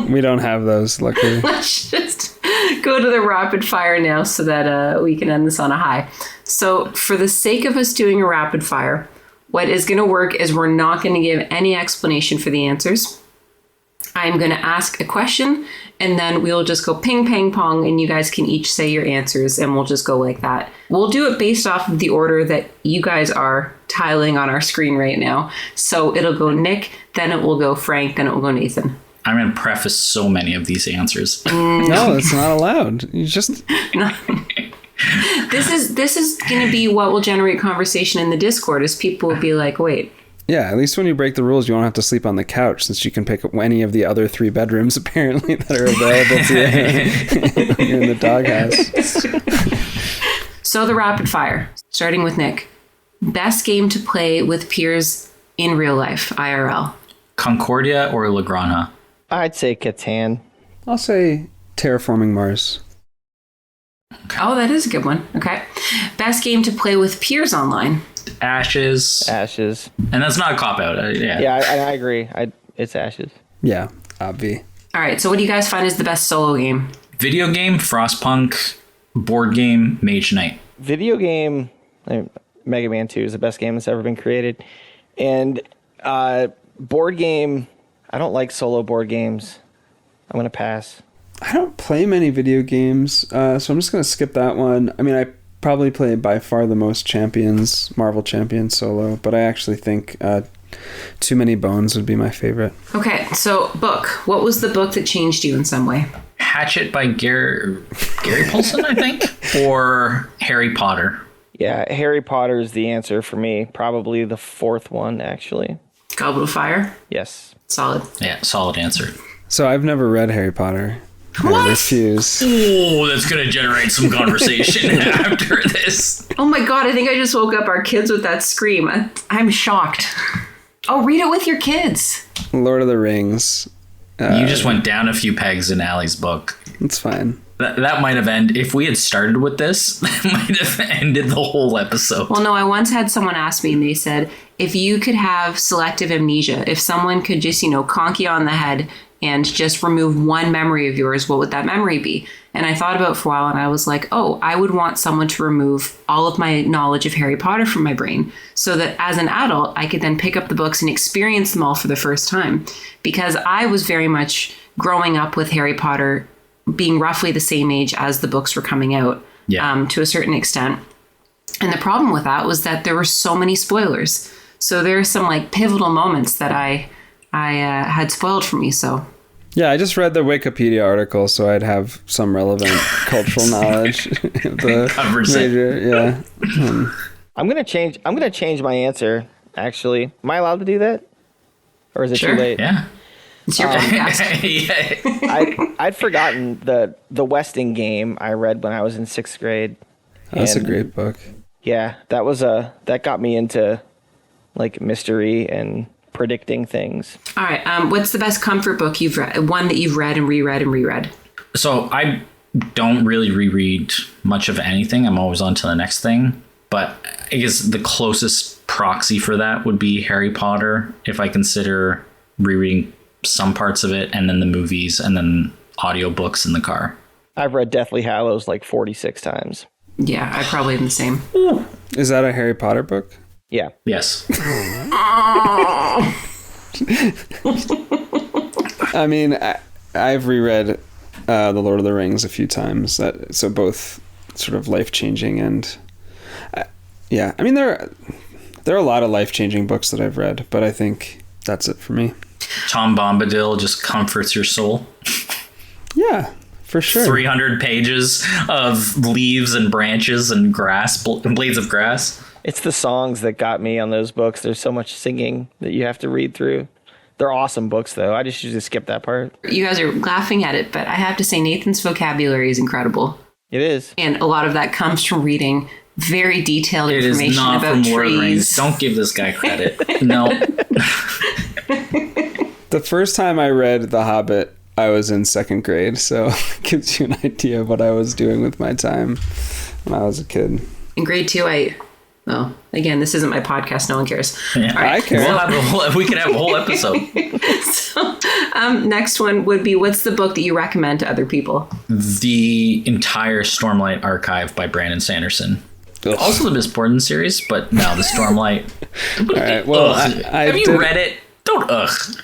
we don't have those, luckily. Let's just go to the rapid fire now so that we can end this on a high. So for the sake of us doing a rapid fire, what is going to work is we're not going to give any explanation for the answers. I'm going to ask a question, and then we'll just go ping, ping, pong, and you guys can each say your answers, and we'll just go like that. We'll do it based off of the order that you guys are tiling on our screen right now. So it'll go Nick, then it will go Frank, then it will go Nathan. I'm going to preface so many of these answers. No, it's not allowed. You just... This is going to be what will generate conversation in the Discord, is people will be like, wait. Yeah, at least when you break the rules, you won't have to sleep on the couch, since you can pick up any of the other 3 bedrooms, apparently, that are available to you in the doghouse. So the rapid fire, starting with Nick. Best game to play with peers in real life, IRL. Concordia or La Granja? I'd say Catan. I'll say Terraforming Mars. Okay. Oh, that is a good one. Okay. Best game to play with peers online. Ashes. And that's not a cop-out. Yeah, I agree. It's Ashes. Yeah, obvi. All right, so what do you guys find is the best solo game? Video game, Frostpunk. Board game, Mage Knight. Video game, Mega Man 2 is the best game that's ever been created. And board game, I don't like solo board games. I'm going to pass. I don't play many video games, so I'm just going to skip that one. I mean, I probably play by far the most Marvel Champions solo, but I actually think Too Many Bones would be my favorite. Okay, so book. What was the book that changed you in some way? Hatchet by Gary Paulson, I think, or Harry Potter. Yeah, Harry Potter is the answer for me. Probably the 4th one, actually. Goblet of Fire? Yes. Solid. Yeah, solid answer. So I've never read Harry Potter. What? I refuse. Oh, that's going to generate some conversation after this. Oh my god, I think I just woke up our kids with that scream. I'm shocked. Oh, read it with your kids. Lord of the Rings. You just went down a few pegs in Allie's book. It's fine. That might have ended, if we had started with this, that might have ended the whole episode. Well, no, I once had someone ask me, and they said, if you could have selective amnesia, if someone could just, conk you on the head and just remove one memory of yours, what would that memory be? And I thought about it for a while, and I was like, oh, I would want someone to remove all of my knowledge of Harry Potter from my brain, so that as an adult, I could then pick up the books and experience them all for the first time. Because I was very much growing up with Harry Potter being roughly the same age as the books were coming out, to a certain extent. And the problem with that was that there were so many spoilers. So there are some pivotal moments that I had spoiled for me, so... Yeah, I just read the Wikipedia article, so I'd have some relevant cultural knowledge. The covers major, it. Yeah. I'm gonna change my answer. Actually, am I allowed to do that, or is it Sure. too late? Yeah. It's your podcast. Yeah. I'd forgotten the Westing game I read when I was in 6th grade. That's a And, great book. Yeah, that got me into mystery and predicting things. All right. What's the best comfort book you've read? One that you've read and reread and reread. So I don't really reread much of anything. I'm always on to the next thing. But I guess the closest proxy for that would be Harry Potter, if I consider rereading some parts of it, and then the movies, and then audiobooks in the car. I've read Deathly Hallows 46 times. Yeah, I probably am the same. Is that a Harry Potter book? Yeah. Yes. I mean, I've reread The Lord of the Rings a few times. So both sort of life-changing and... yeah, I mean, there are a lot of life-changing books that I've read, but I think that's it for me. Tom Bombadil just comforts your soul. Yeah, for sure. 300 pages of leaves and branches and grass, blades of grass. It's the songs that got me on those books. There's so much singing that you have to read through. They're awesome books, though. I just usually skip that part. You guys are laughing at it, but I have to say Nathan's vocabulary is incredible. It is. And a lot of that comes from reading very detailed information It is not about from Lord of the Rings. trees. Don't give this guy credit. No. The first time I read The Hobbit, I was in second grade, so it gives you an idea of what I was doing with my time when I was a kid. In grade 2, again, this isn't my podcast. No one cares. Yeah. All right. I care. We could have a whole episode. Next one would be, what's the book that you recommend to other people? The entire Stormlight archive by Brandon Sanderson. Ugh. Also the Miss Borden series, but no, the Stormlight. All right. Well, I have you read it? Don't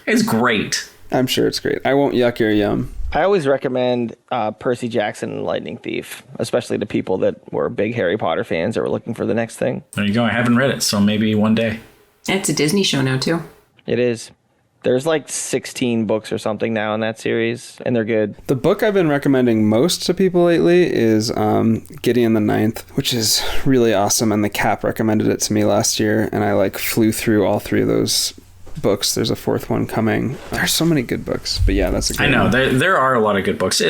It's great. I'm sure it's great. I won't yuck your yum. I always recommend Percy Jackson and Lightning Thief, especially to people that were big Harry Potter fans that were looking for the next thing. There you go. I haven't read it, so maybe one day. It's a Disney show now, too. It is. There's like 16 books or something now in that series, and they're good. The book I've been recommending most to people lately is Gideon the Ninth, which is really awesome, and the Cap recommended it to me last year, and I flew through all 3 of those books. There's a 4th one coming. There's so many good books, but yeah, that's a good I know one. there are a lot of good books.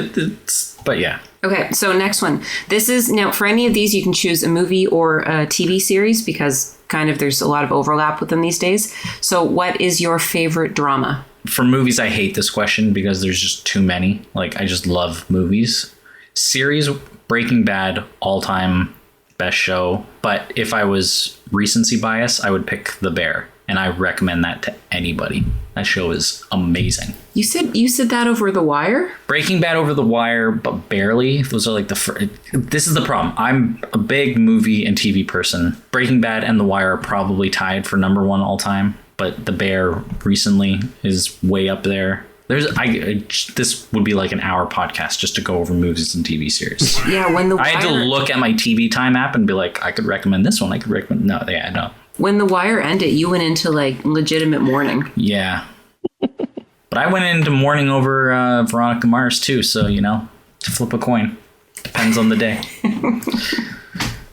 But yeah. Okay, so next one. This is, now for any of these, you can choose a movie or a TV series because kind of there's a lot of overlap with them these days. So what is your favorite drama? For movies, I hate this question because there's just too many. I just love movies. Series, Breaking Bad, all-time best show. But if I was recency bias, I would pick The Bear. And I recommend that to anybody. That show is amazing. You said that over The Wire? Breaking Bad over The Wire, but barely. Those are this is the problem. I'm a big movie and TV person. Breaking Bad and The Wire are probably tied for number 1 all time. But The Bear recently is way up there. This would be like an hour podcast just to go over movies and TV series. Yeah, when The Wire... I had to look at my TV time app and be like, I could recommend this one. I could recommend... No. When The Wire ended, you went into legitimate mourning. Yeah. But I went into mourning over Veronica Mars too. So, to flip a coin. Depends on the day.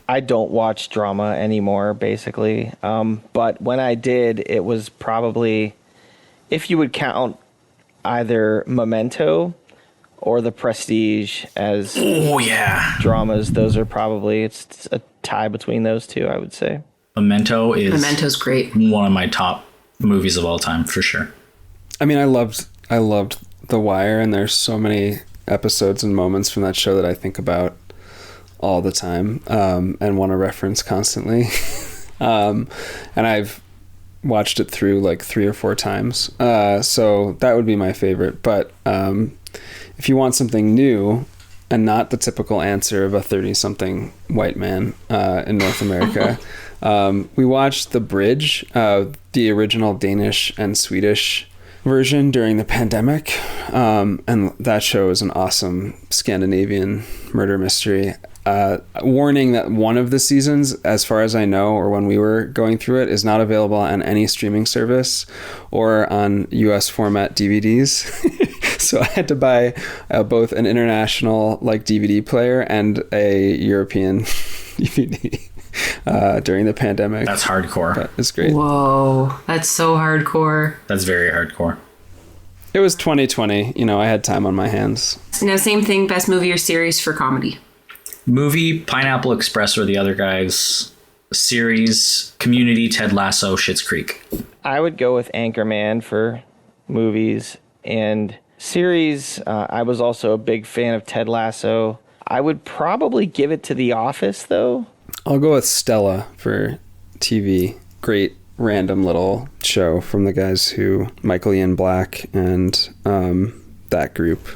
I don't watch drama anymore, basically. But when I did, it was probably, if you would count either Memento or The Prestige as dramas, those are probably, it's a tie between those two, I would say. Memento's great. One of my top movies of all time, for sure. I mean, I loved The Wire, and there's so many episodes and moments from that show that I think about all the time and want to reference constantly. And I've watched it through 3 or 4 times. So that would be my favorite. But if you want something new and not the typical answer of a 30-something white man in North America... we watched The Bridge, the original Danish and Swedish version during the pandemic. And that show is an awesome Scandinavian murder mystery. Warning that one of the seasons, as far as I know, or when we were going through it, is not available on any streaming service or on US format DVDs. So I had to buy both an international DVD player and a European DVD. During the pandemic. That's hardcore. But it's great. Whoa, that's so hardcore. That's very hardcore. It was 2020. I had time on my hands. Now, same thing, best movie or series for comedy. Movie, Pineapple Express or The Other Guys. Series, Community, Ted Lasso, Schitt's Creek. I would go with Anchorman for movies. And series, I was also a big fan of Ted Lasso. I would probably give it to The Office, though. I'll go with Stella for TV. Great random little show from the guys who Michael Ian Black and that group.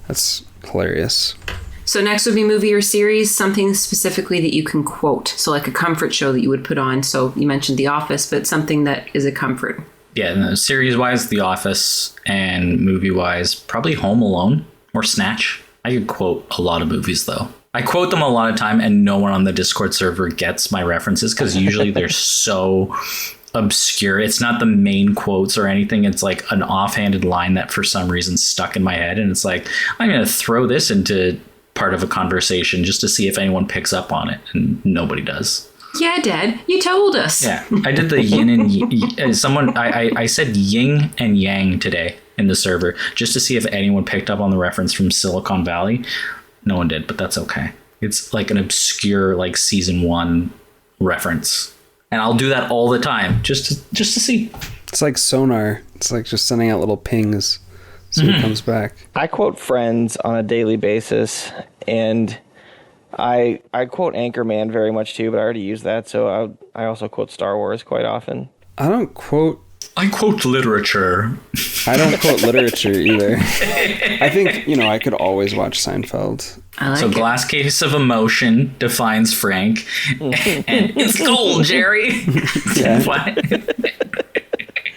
That's hilarious. So next would be movie or series, something specifically that you can quote. So like a comfort show that you would put on. So you mentioned The Office, but something that is a comfort. Yeah, no, series-wise, The Office, and movie-wise, probably Home Alone or Snatch. I could quote a lot of movies, though. I quote them a lot of time, and no one on the Discord server gets my references because usually they're so obscure. It's not the main quotes or anything. It's like an offhanded line that for some reason stuck in my head, and it's like, I'm going to throw this into part of a conversation just to see if anyone picks up on it, and nobody does. Yeah, Dad, you told us. Yeah, I did the yin and I said yin and yang today in the server just to see if anyone picked up on the reference from Silicon Valley. No one did, but that's okay. It's like an obscure like season 1 reference, and I'll do that all the time just to see. It's like sonar. It's like just sending out little pings so it comes back. I quote Friends on a daily basis, and I quote Anchorman very much too, but I already use that, so I also quote Star Wars quite often. I quote literature. I don't quote literature either. I think, I could always watch Seinfeld. I like So it. glass case of emotion defines Frank. And it's gold, Jerry. Yeah. What?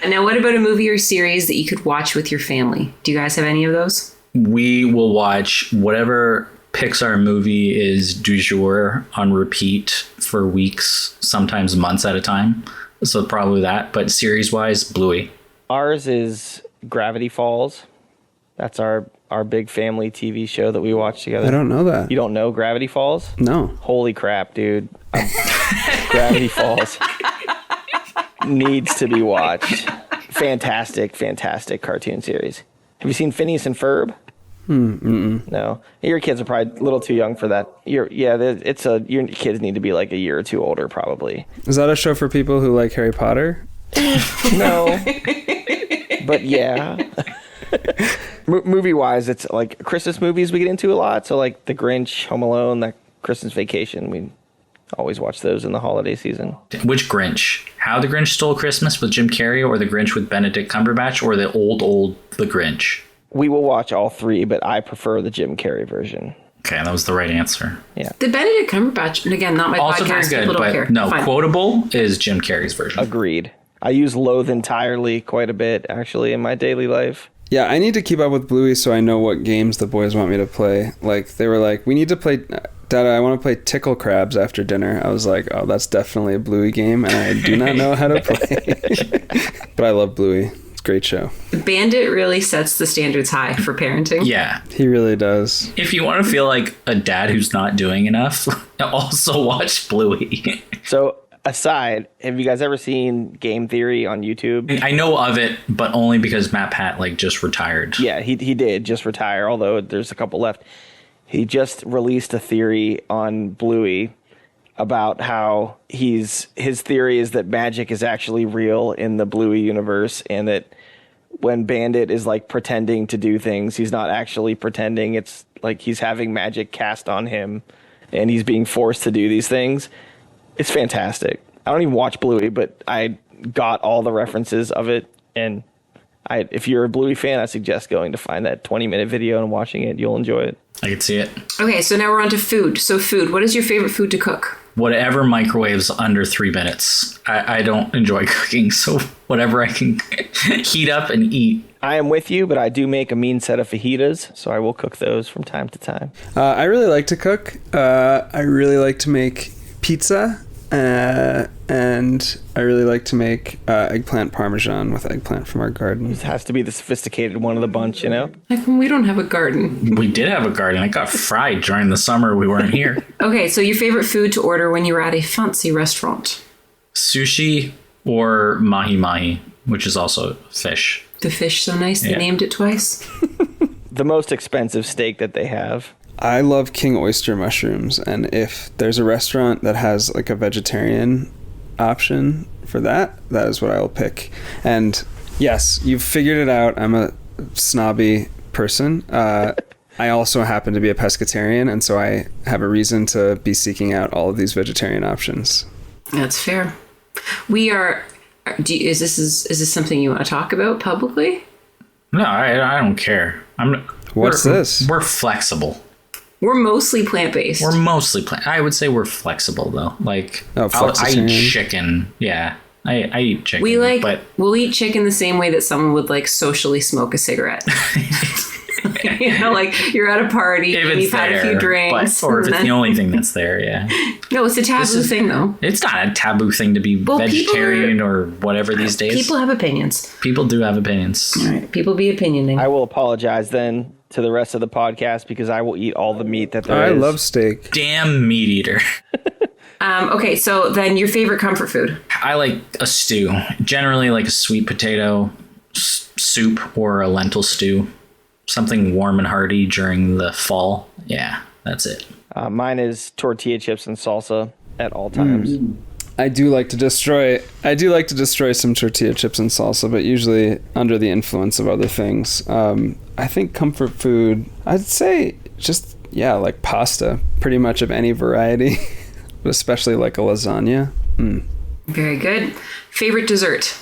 And now, what about a movie or series that you could watch with your family? Do you guys have any of those? We will watch whatever Pixar movie is du jour on repeat for weeks, sometimes months at a time. So probably that. But series-wise, Bluey. Ours is Gravity Falls. That's our big family TV show that we watch together. I don't know that. You don't know Gravity Falls? No. Holy crap, dude. Gravity Falls needs to be watched. Fantastic cartoon series. Have you seen Phineas and Ferb? No. Your kids are probably a little too young for that. Your kids need to be like a year or two older, probably. Is that a show for people who like Harry Potter? No. But yeah. Movie-wise, it's like Christmas movies we get into a lot. So like The Grinch, Home Alone, that Christmas Vacation. We always watch those in the holiday season. Which Grinch? How the Grinch Stole Christmas with Jim Carrey, or the Grinch with Benedict Cumberbatch, or the old The Grinch? We will watch all three, but I prefer the Jim Carrey version. Okay, that was the right answer. Yeah. The Benedict Cumberbatch, and again, not my Also podcast. very good, People don't but care. no, Fine. quotable is Jim Carrey's version. Agreed. I use Loathe Entirely quite a bit, actually, in my daily life. Yeah, I need to keep up with Bluey so I know what games the boys want me to play. Like, they were like, we need to play... Dad, I want to play Tickle Crabs after dinner. I was like, oh, that's definitely a Bluey game, and I do not know how to play. But I love Bluey. It's a great show. Bandit really sets the standards high for parenting. Yeah. He really does. If you want to feel like a dad who's not doing enough, also watch Bluey. So, aside, have you guys ever seen Game Theory on YouTube? I know of it, but only because Matt Pat just retired. Yeah, he did just retire, although there's a couple left. He just released a theory on Bluey about how his theory is that magic is actually real in the Bluey universe, and that when Bandit is like pretending to do things, he's not actually pretending. It's like he's having magic cast on him and he's being forced to do these things. It's fantastic. I don't even watch Bluey, but I got all the references of it, and if you're a Bluey fan, I suggest going to find that 20-minute video and watching it. You'll enjoy it. I can see it. Okay, so now we're on to food. So food, what is your favorite food to cook? Whatever microwaves under 3 minutes. I don't enjoy cooking, so whatever I can heat up and eat. I am with you, but I do make a mean set of fajitas, so I will cook those from time to time. I really like to cook. I really like to make pizza. And I really like to make eggplant parmesan with eggplant from our garden. It has to be the sophisticated one of the bunch, you know? Like, we don't have a garden. We did have a garden. It got fried during the summer we weren't here. Okay, so your favorite food to order when you were at a fancy restaurant? Sushi or mahi-mahi, which is also fish. The fish so nice they Yeah. named it twice. The most expensive steak that they have. I love king oyster mushrooms, and if there's a restaurant that has like a vegetarian option for that is what I will pick. And yes, you've figured it out. I'm a snobby person. I also happen to be a pescatarian, and so I have a reason to be seeking out all of these vegetarian options. That's fair. We are... Is this something you want to talk about publicly? No, I don't care. What's this? We're flexible. We're mostly plant-based. We're mostly I would say we're flexible though. Like I eat flexitarian. chicken. Yeah, I eat chicken. But we'll eat chicken the same way that someone would like socially smoke a cigarette. You know, like you're at a party if and it's you've had a few drinks. or if it's the only thing that's there, yeah. No, it's a taboo thing though. It's not a taboo thing to be vegetarian or whatever these days. People have opinions. People do have opinions. All right, people be opinioning. I will apologize then to the rest of the podcast because I will eat all the meat that there is. I love steak. Damn meat eater. Okay, so then your favorite comfort food? I like a stew. Generally like a sweet potato soup or a lentil stew. Something warm and hearty during the fall. Yeah, that's it. Mine is tortilla chips and salsa at all times. I do like to destroy some tortilla chips and salsa, but usually under the influence of other things. I think comfort food, I'd say just, like pasta, pretty much of any variety, but especially like a lasagna. Very good. Favorite dessert?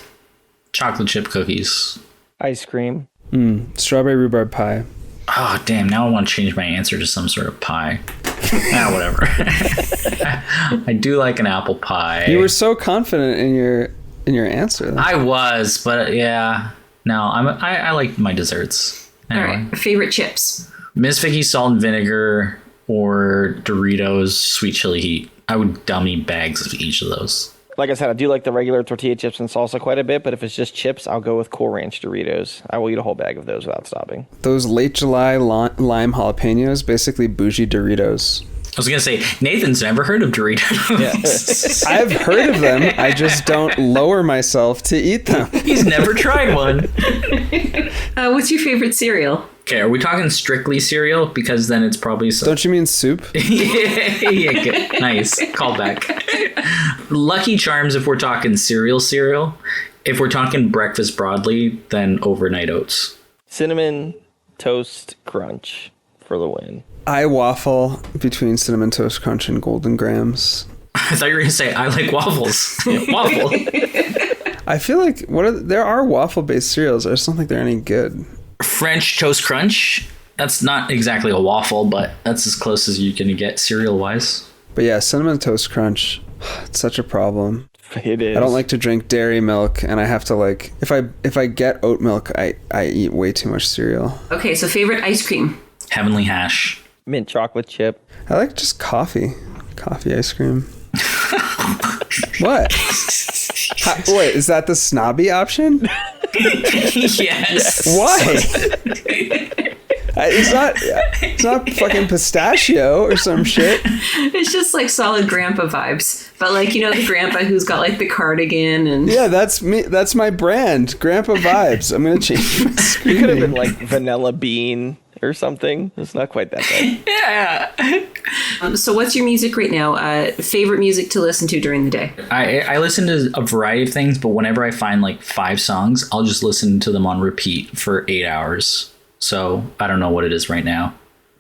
Chocolate chip cookies. Ice cream. Strawberry rhubarb pie. Oh, damn. Now I want to change my answer to some sort of pie. Whatever. I do like an apple pie. You were so confident in your answer. I was, but yeah. No, I like my desserts. Anyway. All right. Favorite chips? Miss Vicky's salt and vinegar or Doritos sweet chili heat. I would dummy bags of each of those. Like I said, I do like the regular tortilla chips and salsa quite a bit, but if it's just chips, I'll go with Cool Ranch Doritos. I will eat a whole bag of those without stopping. Those late July lime jalapenos, basically bougie Doritos. I was going to say, Nathan's never heard of Doritos. Yeah. I've heard of them. I just don't lower myself to eat them. He's never tried one. What's your favorite cereal? Okay, are we talking strictly cereal? Because then it's probably... Don't you mean soup? yeah, good. Nice. Callback. Lucky Charms if we're talking cereal. If we're talking breakfast broadly, then overnight oats. Cinnamon Toast Crunch for the win. I waffle between Cinnamon Toast Crunch and Golden Grahams. I thought you were going to say, I like waffles. Waffle. I feel like there are waffle-based cereals. I just don't think they're any good. French Toast Crunch. That's not exactly a waffle, but that's as close as you can get cereal-wise. But yeah, Cinnamon Toast Crunch, it's such a problem. It is. I don't like to drink dairy milk, and I have to if I get oat milk, I eat way too much cereal. Okay, so favorite ice cream? Heavenly Hash. Mint chocolate chip. I like just coffee ice cream. What? Wait, is that the snobby option? Yes. Why? It's not fucking pistachio or some shit. It's just like solid grandpa vibes. But like, the grandpa who's got like the cardigan and... Yeah, that's me. That's my brand. Grandpa vibes. I'm going to change my screen. It could have been like vanilla bean or something. It's not quite that bad. Yeah. So what's your music right now? Favorite music to listen to during the day? I listen to a variety of things, but whenever I find like 5 songs, I'll just listen to them on repeat for 8 hours. So I don't know what it is right now.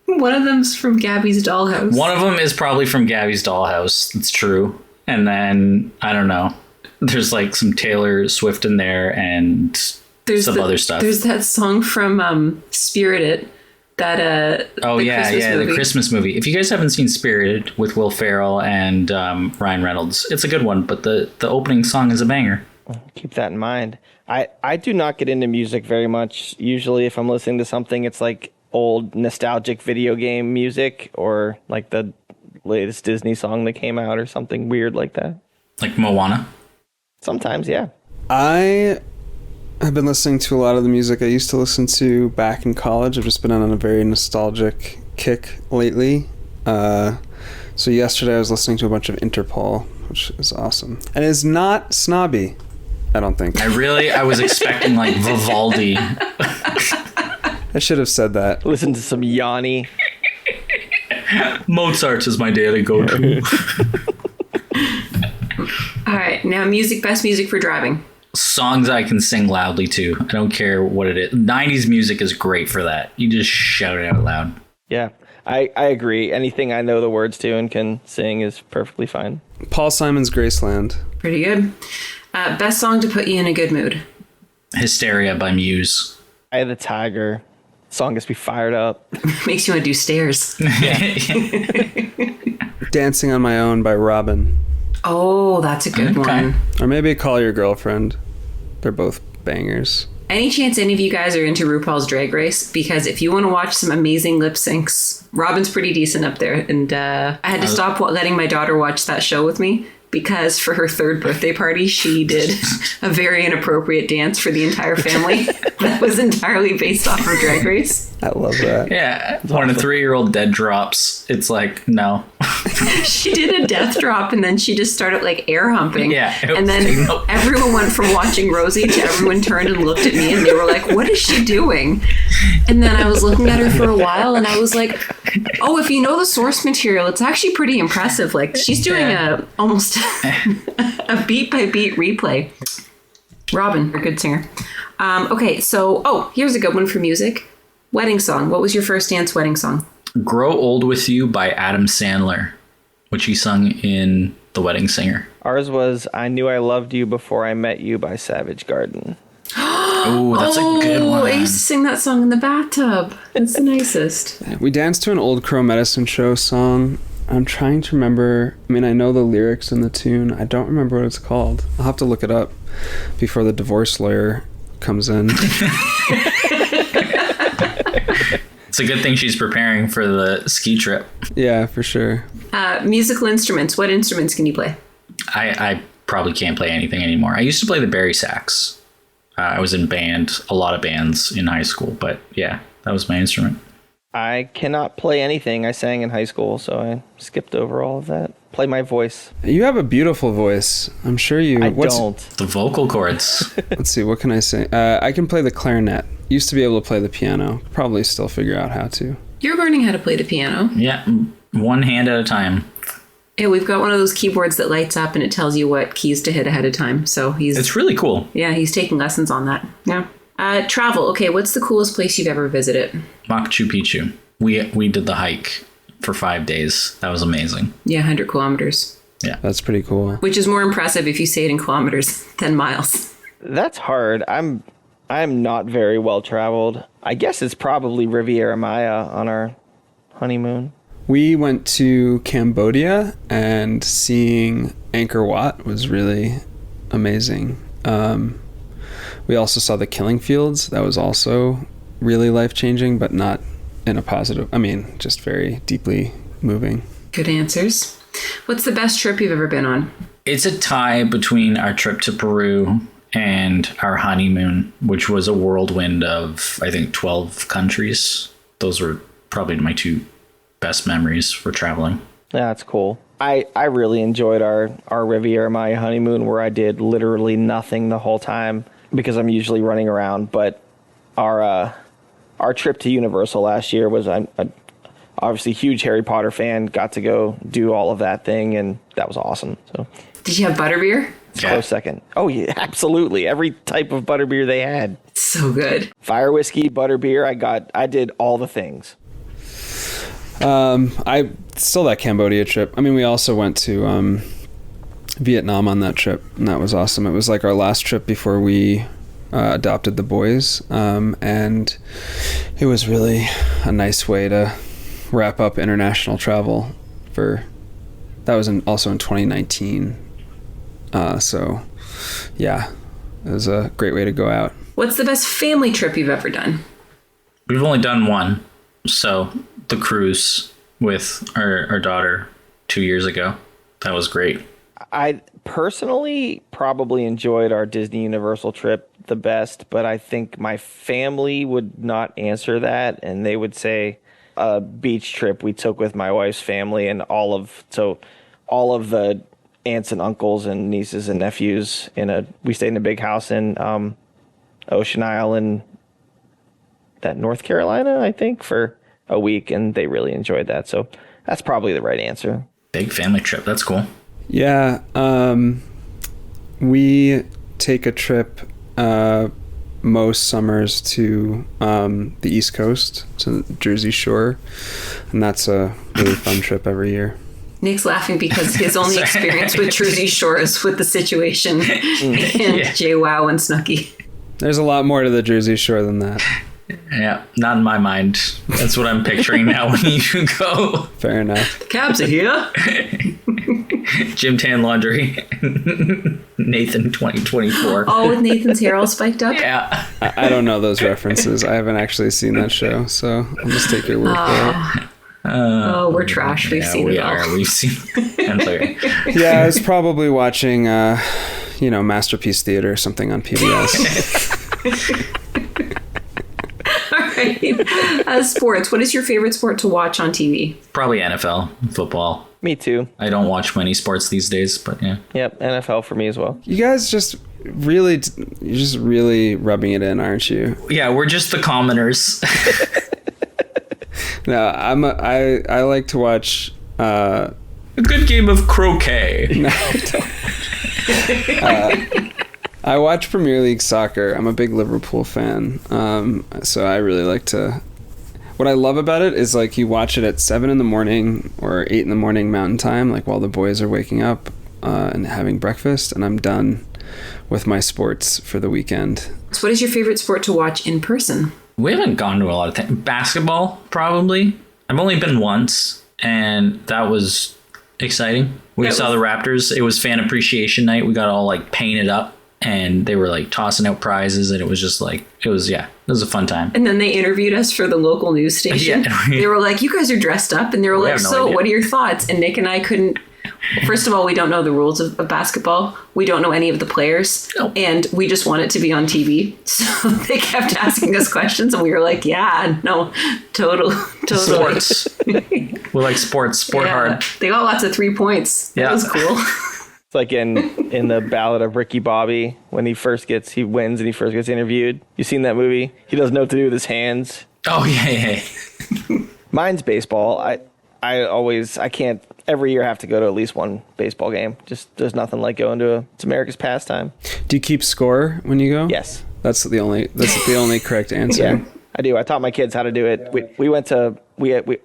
One of them's from Gabby's Dollhouse. One of them is probably from Gabby's Dollhouse. That's true. And then, I don't know. There's like some Taylor Swift in there and some other stuff. There's that song from Spirited. That the Christmas movie. If you guys haven't seen Spirited with Will Ferrell and Ryan Reynolds, it's a good one, but the opening song is a banger. Keep that in mind. I do not get into music very much. Usually if I'm listening to something, it's like old nostalgic video game music or like the latest Disney song that came out or something weird like that. Like Moana? Sometimes, yeah. I have been listening to a lot of the music I used to listen to back in college. I've just been on a very nostalgic kick lately. So yesterday I was listening to a bunch of Interpol, which is awesome. And it's not snobby, I don't think. I was expecting like Vivaldi. I should have said that. Listen to some Yanni. Mozart is my daily go-to. All right, now best music for driving. Songs I can sing loudly to. I don't care what it is. 90s music is great for that. You just shout it out loud. Yeah, I agree. Anything I know the words to and can sing is perfectly fine. Paul Simon's Graceland. Pretty good. Best song to put you in a good mood. Hysteria by Muse. Eye of the Tiger. Song gets me fired up. Makes you want to do stairs. Dancing on My Own by Robin. Oh, that's a good one. Or maybe Call Your Girlfriend. They're both bangers. Any chance any of you guys are into RuPaul's Drag Race? Because if you want to watch some amazing lip syncs, Robin's pretty decent up there. And I had to stop letting my daughter watch that show with me because for her 3rd birthday party, she did a very inappropriate dance for the entire family that was entirely based off of Drag Race. I love that. Yeah. When a 3-year-old dead drops, it's like, no. She did a death drop and then she just started like air humping. Yeah. And then everyone went from watching Rosie to everyone turned and looked at me and they were like, what is she doing? And then I was looking at her for a while and I was like, oh, if you know the source material, it's actually pretty impressive. Like she's doing almost a beat by beat replay. Robin, a good singer. Okay, so, here's a good one for music. Wedding song. What was your first dance wedding song? Grow Old With You by Adam Sandler, which he sung in The Wedding Singer. Ours was I Knew I Loved You Before I Met You by Savage Garden. Oh, that's a good one. I used to sing that song in the bathtub. It's the nicest. We danced to an old Crow Medicine Show song. I'm trying to remember. I mean, I know the lyrics and the tune. I don't remember what it's called. I'll have to look it up before the divorce lawyer comes in. It's a good thing she's preparing for the ski trip. Yeah, for sure. Musical instruments. What instruments can you play? I probably can't play anything anymore. I used to play the bari sax. I was in a lot of bands in high school, but yeah, that was my instrument. I cannot play anything. I sang in high school, so I skipped over all of that. Play my voice. You have a beautiful voice. I'm sure you... I don't. The vocal cords. Let's see, what can I say? I can play the clarinet. Used to be able to play the piano. Probably still figure out how to. You're learning how to play the piano. Yeah, one hand at a time. Yeah, we've got one of those keyboards that lights up and it tells you what keys to hit ahead of time. So It's really cool. Yeah, he's taking lessons on that. Yeah. Travel. Okay, what's the coolest place you've ever visited? Machu Picchu. We did the hike for 5 days. That was amazing. Yeah, 100 kilometers. Yeah. That's pretty cool. Which is more impressive if you say it in kilometers than miles. That's hard. I'm not very well traveled. I guess it's probably Riviera Maya on our honeymoon. We went to Cambodia and seeing Angkor Wat was really amazing. We also saw the Killing Fields. That was also really life-changing, but not in a positive, just very deeply moving. Good answers. What's the best trip you've ever been on? It's a tie between our trip to Peru and our honeymoon, which was a whirlwind of, I think, 12 countries. Those were probably my two best memories for traveling. Yeah, that's cool. I really enjoyed our Riviera Maya honeymoon where I did literally nothing the whole time because I'm usually running around. But our trip to Universal last year was, I'm obviously a huge Harry Potter fan, got to go do all of that thing, and that was awesome. So, did you have butterbeer? Close second. Oh, yeah, absolutely. Every type of butterbeer they had. So good. Fire whiskey, butterbeer. I did all the things. I still that Cambodia trip. We also went to Vietnam on that trip, and that was awesome. It was like our last trip before we adopted the boys, and it was really a nice way to wrap up international travel. That was also in 2019. So yeah, it was a great way to go out. What's the best family trip you've ever done? We've only done one. So the cruise with our daughter 2 years ago. That was great. I personally probably enjoyed our Disney Universal trip the best, but I think my family would not answer that, and they would say a beach trip we took with my wife's family and all of the aunts and uncles and nieces and nephews we stayed in a big house in Ocean Island, that North Carolina, I think, for a week, and they really enjoyed that. So that's probably the right answer. Big family trip. That's cool. Yeah. We take a trip most summers to the East Coast, to the Jersey Shore, and that's a really fun trip every year. Nick's laughing because his only experience with Jersey Shore is with the situation and JWoww and Snooki. There's a lot more to the Jersey Shore than that. Yeah, not in my mind. That's what I'm picturing now when you go. Fair enough. The cabs are here. Gym Tan Laundry. Nathan 2024. Oh, with Nathan's hair all spiked up? Yeah. I don't know those references. I haven't actually seen that show, so I'll just take your word for it. We're trash. We've seen it all. We've seen it. Yeah, I was probably watching, Masterpiece Theater or something on PBS. All right. Sports. What is your favorite sport to watch on TV? Probably NFL, football. Me too. I don't watch many sports these days, but yeah. Yep, NFL for me as well. You guys you're just really rubbing it in, aren't you? Yeah, we're just the commoners. No, I like to watch A good game of croquet. no, I watch Premier League soccer. I'm a big Liverpool fan. So I really like to. What I love about it is like you watch it at 7 a.m. or 8 a.m. Mountain Time, like while the boys are waking up and having breakfast, and I'm done with my sports for the weekend. So what is your favorite sport to watch in person? We haven't gone to a lot of things. Basketball, probably. I've only been once, and that was exciting. We saw the Raptors. It was fan appreciation night. We got all like painted up, and they were like tossing out prizes, and it was just like, it was a fun time. And then they interviewed us for the local news station. Yeah. They were like, you guys are dressed up, and they were like, so what are your thoughts? And Nick and I couldn't. First of all, we don't know the rules of basketball. We don't know any of the players. No. And we just want it to be on TV. So they kept asking us questions, and we were like, yeah, no, totally. Sports. We like sports. Sport hard. They got lots of 3 points. That was cool. It's like in the Ballad of Ricky Bobby, when he wins and he first gets interviewed. You seen that movie? He doesn't know what to do with his hands. Oh, yeah. Mine's baseball. I can't every year have to go to at least one baseball game. Just there's nothing like going to it's America's pastime. Do you keep score when you go? Yes. That's the only correct answer. Yeah, I do. I taught my kids how to do it. We went to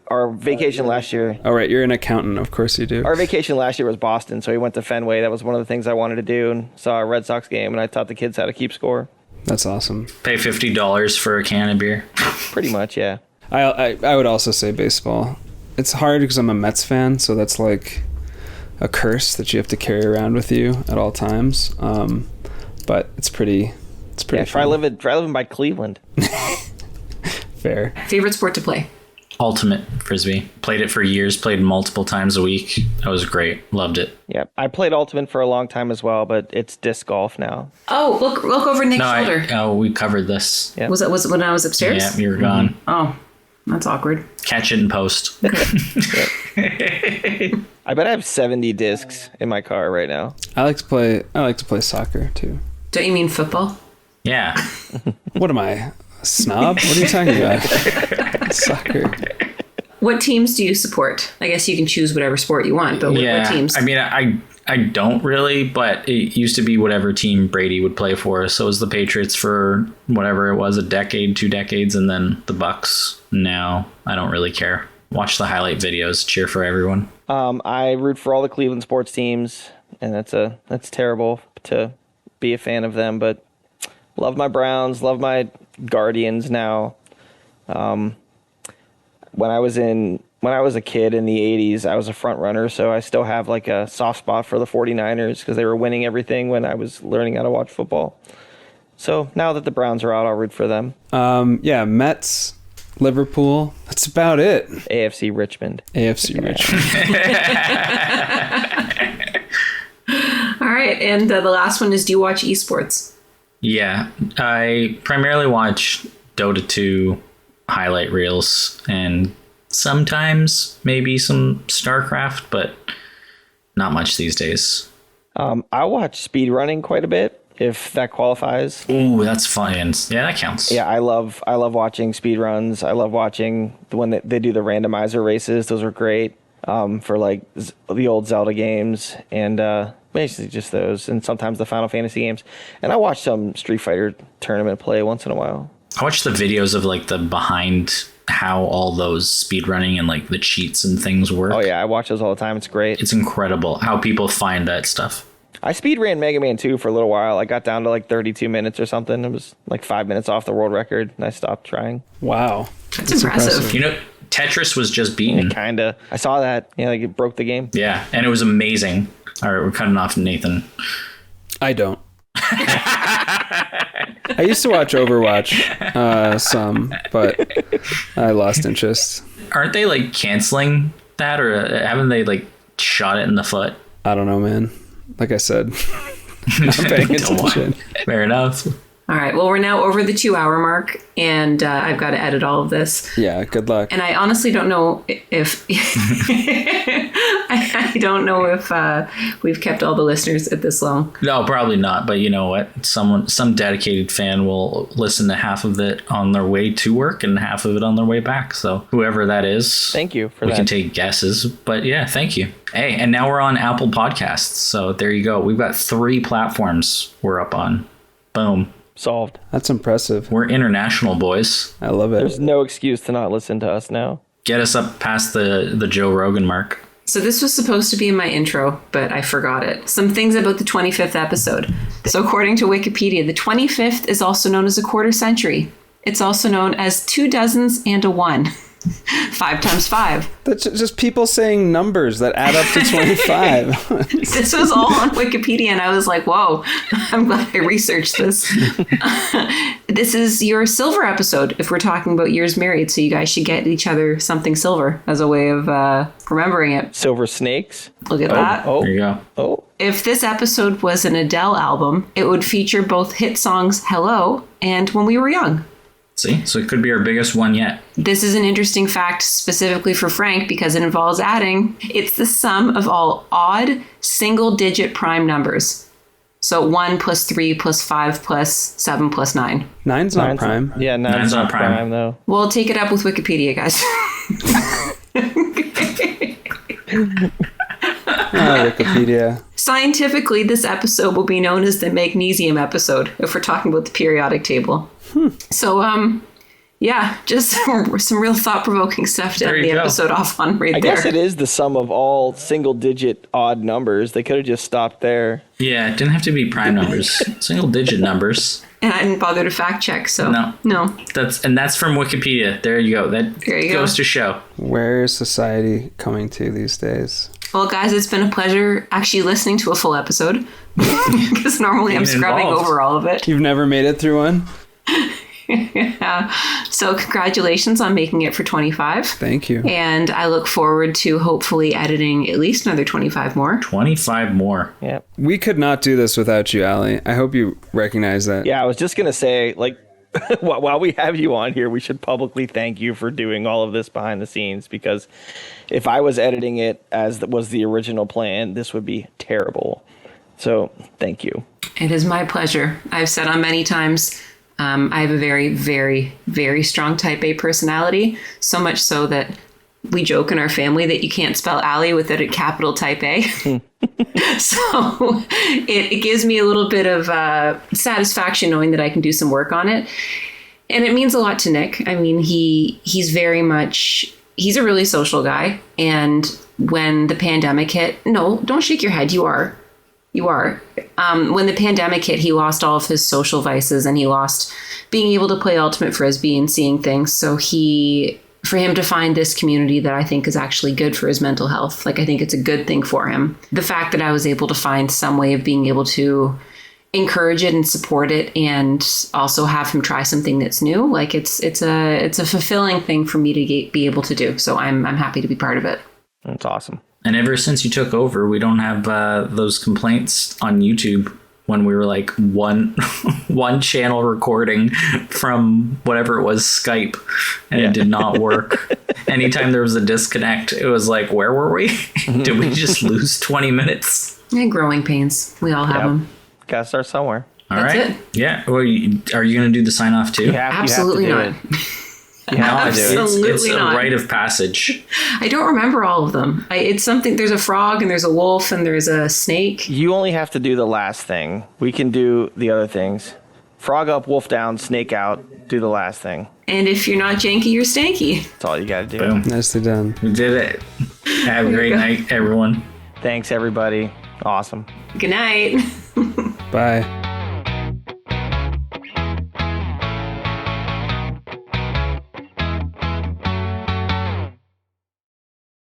our vacation last year. Oh, right. You're an accountant. Of course you do. Our vacation last year was Boston, so we went to Fenway. That was one of the things I wanted to do, and saw a Red Sox game, and I taught the kids how to keep score. That's awesome. Pay $50 for a can of beer. Pretty much, yeah. I would also say baseball. It's hard because I'm a Mets fan, so that's like a curse that you have to carry around with you at all times. But it's pretty. Yeah, try living by Cleveland. Fair. Favorite sport to play? Ultimate Frisbee. Played it for years. Played multiple times a week. That was great. Loved it. Yeah, I played Ultimate for a long time as well, but it's disc golf now. Oh, look over Nick's shoulder. We covered this. Yeah. Was it when I was upstairs? Yeah, you were gone. Oh, that's awkward. Catch it in post. I bet I have 70 discs in my car right now. I like to play soccer too. Don't you mean football? Yeah. What am I, a snob? What are you talking about? Soccer. What teams do you support? I guess you can choose whatever sport you want, but what teams? I mean, I don't really, but it used to be whatever team Brady would play for. So it was the Patriots for whatever it was, a decade, 2 decades, and then the Bucks. Now I don't really care. Watch the highlight videos, cheer for everyone. I root for all the Cleveland sports teams, and that's terrible to be a fan of them, but love my Browns, love my Guardians now. When I was a kid in the 80s, I was a front runner, so I still have like a soft spot for the 49ers because they were winning everything when I was learning how to watch football. So now that the Browns are out, I'll root for them. Yeah, Mets, Liverpool. That's about it. AFC Richmond. Richmond. All right, and the last one is, do you watch esports? Yeah, I primarily watch Dota 2 highlight reels and sometimes maybe some StarCraft, but not much these days. I watch speedrunning quite a bit, if that qualifies. Ooh, that's fun. Yeah, that counts. Yeah, I love watching speedruns. I love watching when they do the randomizer races. Those are great for like the old Zelda games and basically just those, and sometimes the Final Fantasy games. And I watch some Street Fighter tournament play once in a while. I watch the videos of like the behind how all those speedrunning and like the cheats and things work. Oh yeah, I watch those all the time. It's great. It's incredible how people find that stuff. I speed ran Mega Man 2 for a little while. I got down to like 32 minutes or something. It was like 5 minutes off the world record, and I stopped trying. Wow. That's impressive. You know, Tetris was just beaten. Kinda. I saw that. Yeah, like it broke the game. Yeah, and it was amazing. All right, we're cutting off Nathan. I don't. I used to watch Overwatch some, but I lost interest. Aren't they like canceling that, or haven't they like shot it in the foot? I don't know, man. Like I said, not paying attention. Fair enough. All All right. Well, we're now over the 2-hour mark, and I've got to edit all of this. Yeah, good luck. And I honestly don't know if I don't know if we've kept all the listeners at this long. No, probably not. But you know what? Some dedicated fan will listen to half of it on their way to work and half of it on their way back. So whoever that is, thank you for we that. can take guesses. But yeah, thank you. Hey, and now we're on Apple Podcasts. So there you go. We've got 3 platforms we're up on. Boom. Solved. That's impressive. We're international, boys. I love it. There's no excuse to not listen to us now. Get us up past the Joe Rogan mark. So this was supposed to be in my intro, but I forgot it. Some things about the 25th episode. So according to Wikipedia, the 25th is also known as a quarter century. It's also known as 2 dozens and a 1. 5 times 5. That's just people saying numbers that add up to 25. This was all on Wikipedia, and I was like, whoa, I'm glad I researched this. This is your silver episode if we're talking about years married, so you guys should get each other something silver as a way of remembering it. Silver snakes. Look at that. Oh, There you go. oh. If this episode was an Adele album, it would feature both hit songs Hello and When We Were Young. See? So it could be our biggest one yet. This is an interesting fact specifically for Frank because it involves adding. It's the sum of all odd single-digit prime numbers. So 1 plus 3 plus 5 plus 7 plus 9. Nine's not prime. Yeah, nine's not prime though. Well, take it up with Wikipedia, guys. Wikipedia. Scientifically, this episode will be known as the magnesium episode if we're talking about the periodic table. So, yeah, just some real thought-provoking stuff to There end you the go. episode off on right I there. guess it is the sum of all single-digit odd numbers. They could have just stopped there. Yeah, it didn't have to be prime numbers. Single digit numbers. And I didn't bother to fact check, so No. That's from Wikipedia. There you go. That There you goes go. to show. Where is society coming to these days? Well, guys, it's been a pleasure actually listening to a full episode because normally I'm Being scrubbing involved. over all of it. You've never made it through one? Yeah. So congratulations on making it for 25. Thank you. And I look forward to hopefully editing at least another 25 more. 25 more. Yeah. We could not do this without you, Ali. I hope you recognize that. Yeah, I was just going to say, like, while we have you on here, we should publicly thank you for doing all of this behind the scenes, because if I was editing it as was the original plan, this would be terrible. So thank you. It is my pleasure. I've said on many times, I have a very, very, very strong type A personality, so much so that we joke in our family that you can't spell Allie without a capital type A. So it gives me a little bit of satisfaction knowing that I can do some work on it. And it means a lot to Nick. I mean, he's very much, he's a really social guy. And when the pandemic hit, no, don't shake your head. You are. When the pandemic hit, he lost all of his social vices and he lost being able to play Ultimate Frisbee and seeing things. So for him to find this community that I think is actually good for his mental health, like I think it's a good thing for him. The fact that I was able to find some way of being able to encourage it and support it and also have him try something that's new, like it's a fulfilling thing for me to be able to do. So I'm happy to be part of it. That's awesome. And ever since you took over, we don't have those complaints on YouTube when we were like one channel recording from whatever it was, Skype, and it did not work. Anytime there was a disconnect, it was like, where were we? Did we just lose 20 minutes? And growing pains. We all have them. Gotta start somewhere. All That's right. it. Yeah. Well, are you going to do the sign off too? Absolutely you not. have to do it. You have to do it. Absolutely It's a not. rite of passage. I don't remember all of them. It's something, there's a frog and there's a wolf and there's a snake. You only have to do the last thing. We can do the other things. Frog up, wolf down, snake out, do the last thing. And if you're not janky, you're stanky. That's all you gotta do. Boom. Nicely done. We did it. Have a great go. night, everyone. Thanks, everybody. Awesome. Good night. Bye.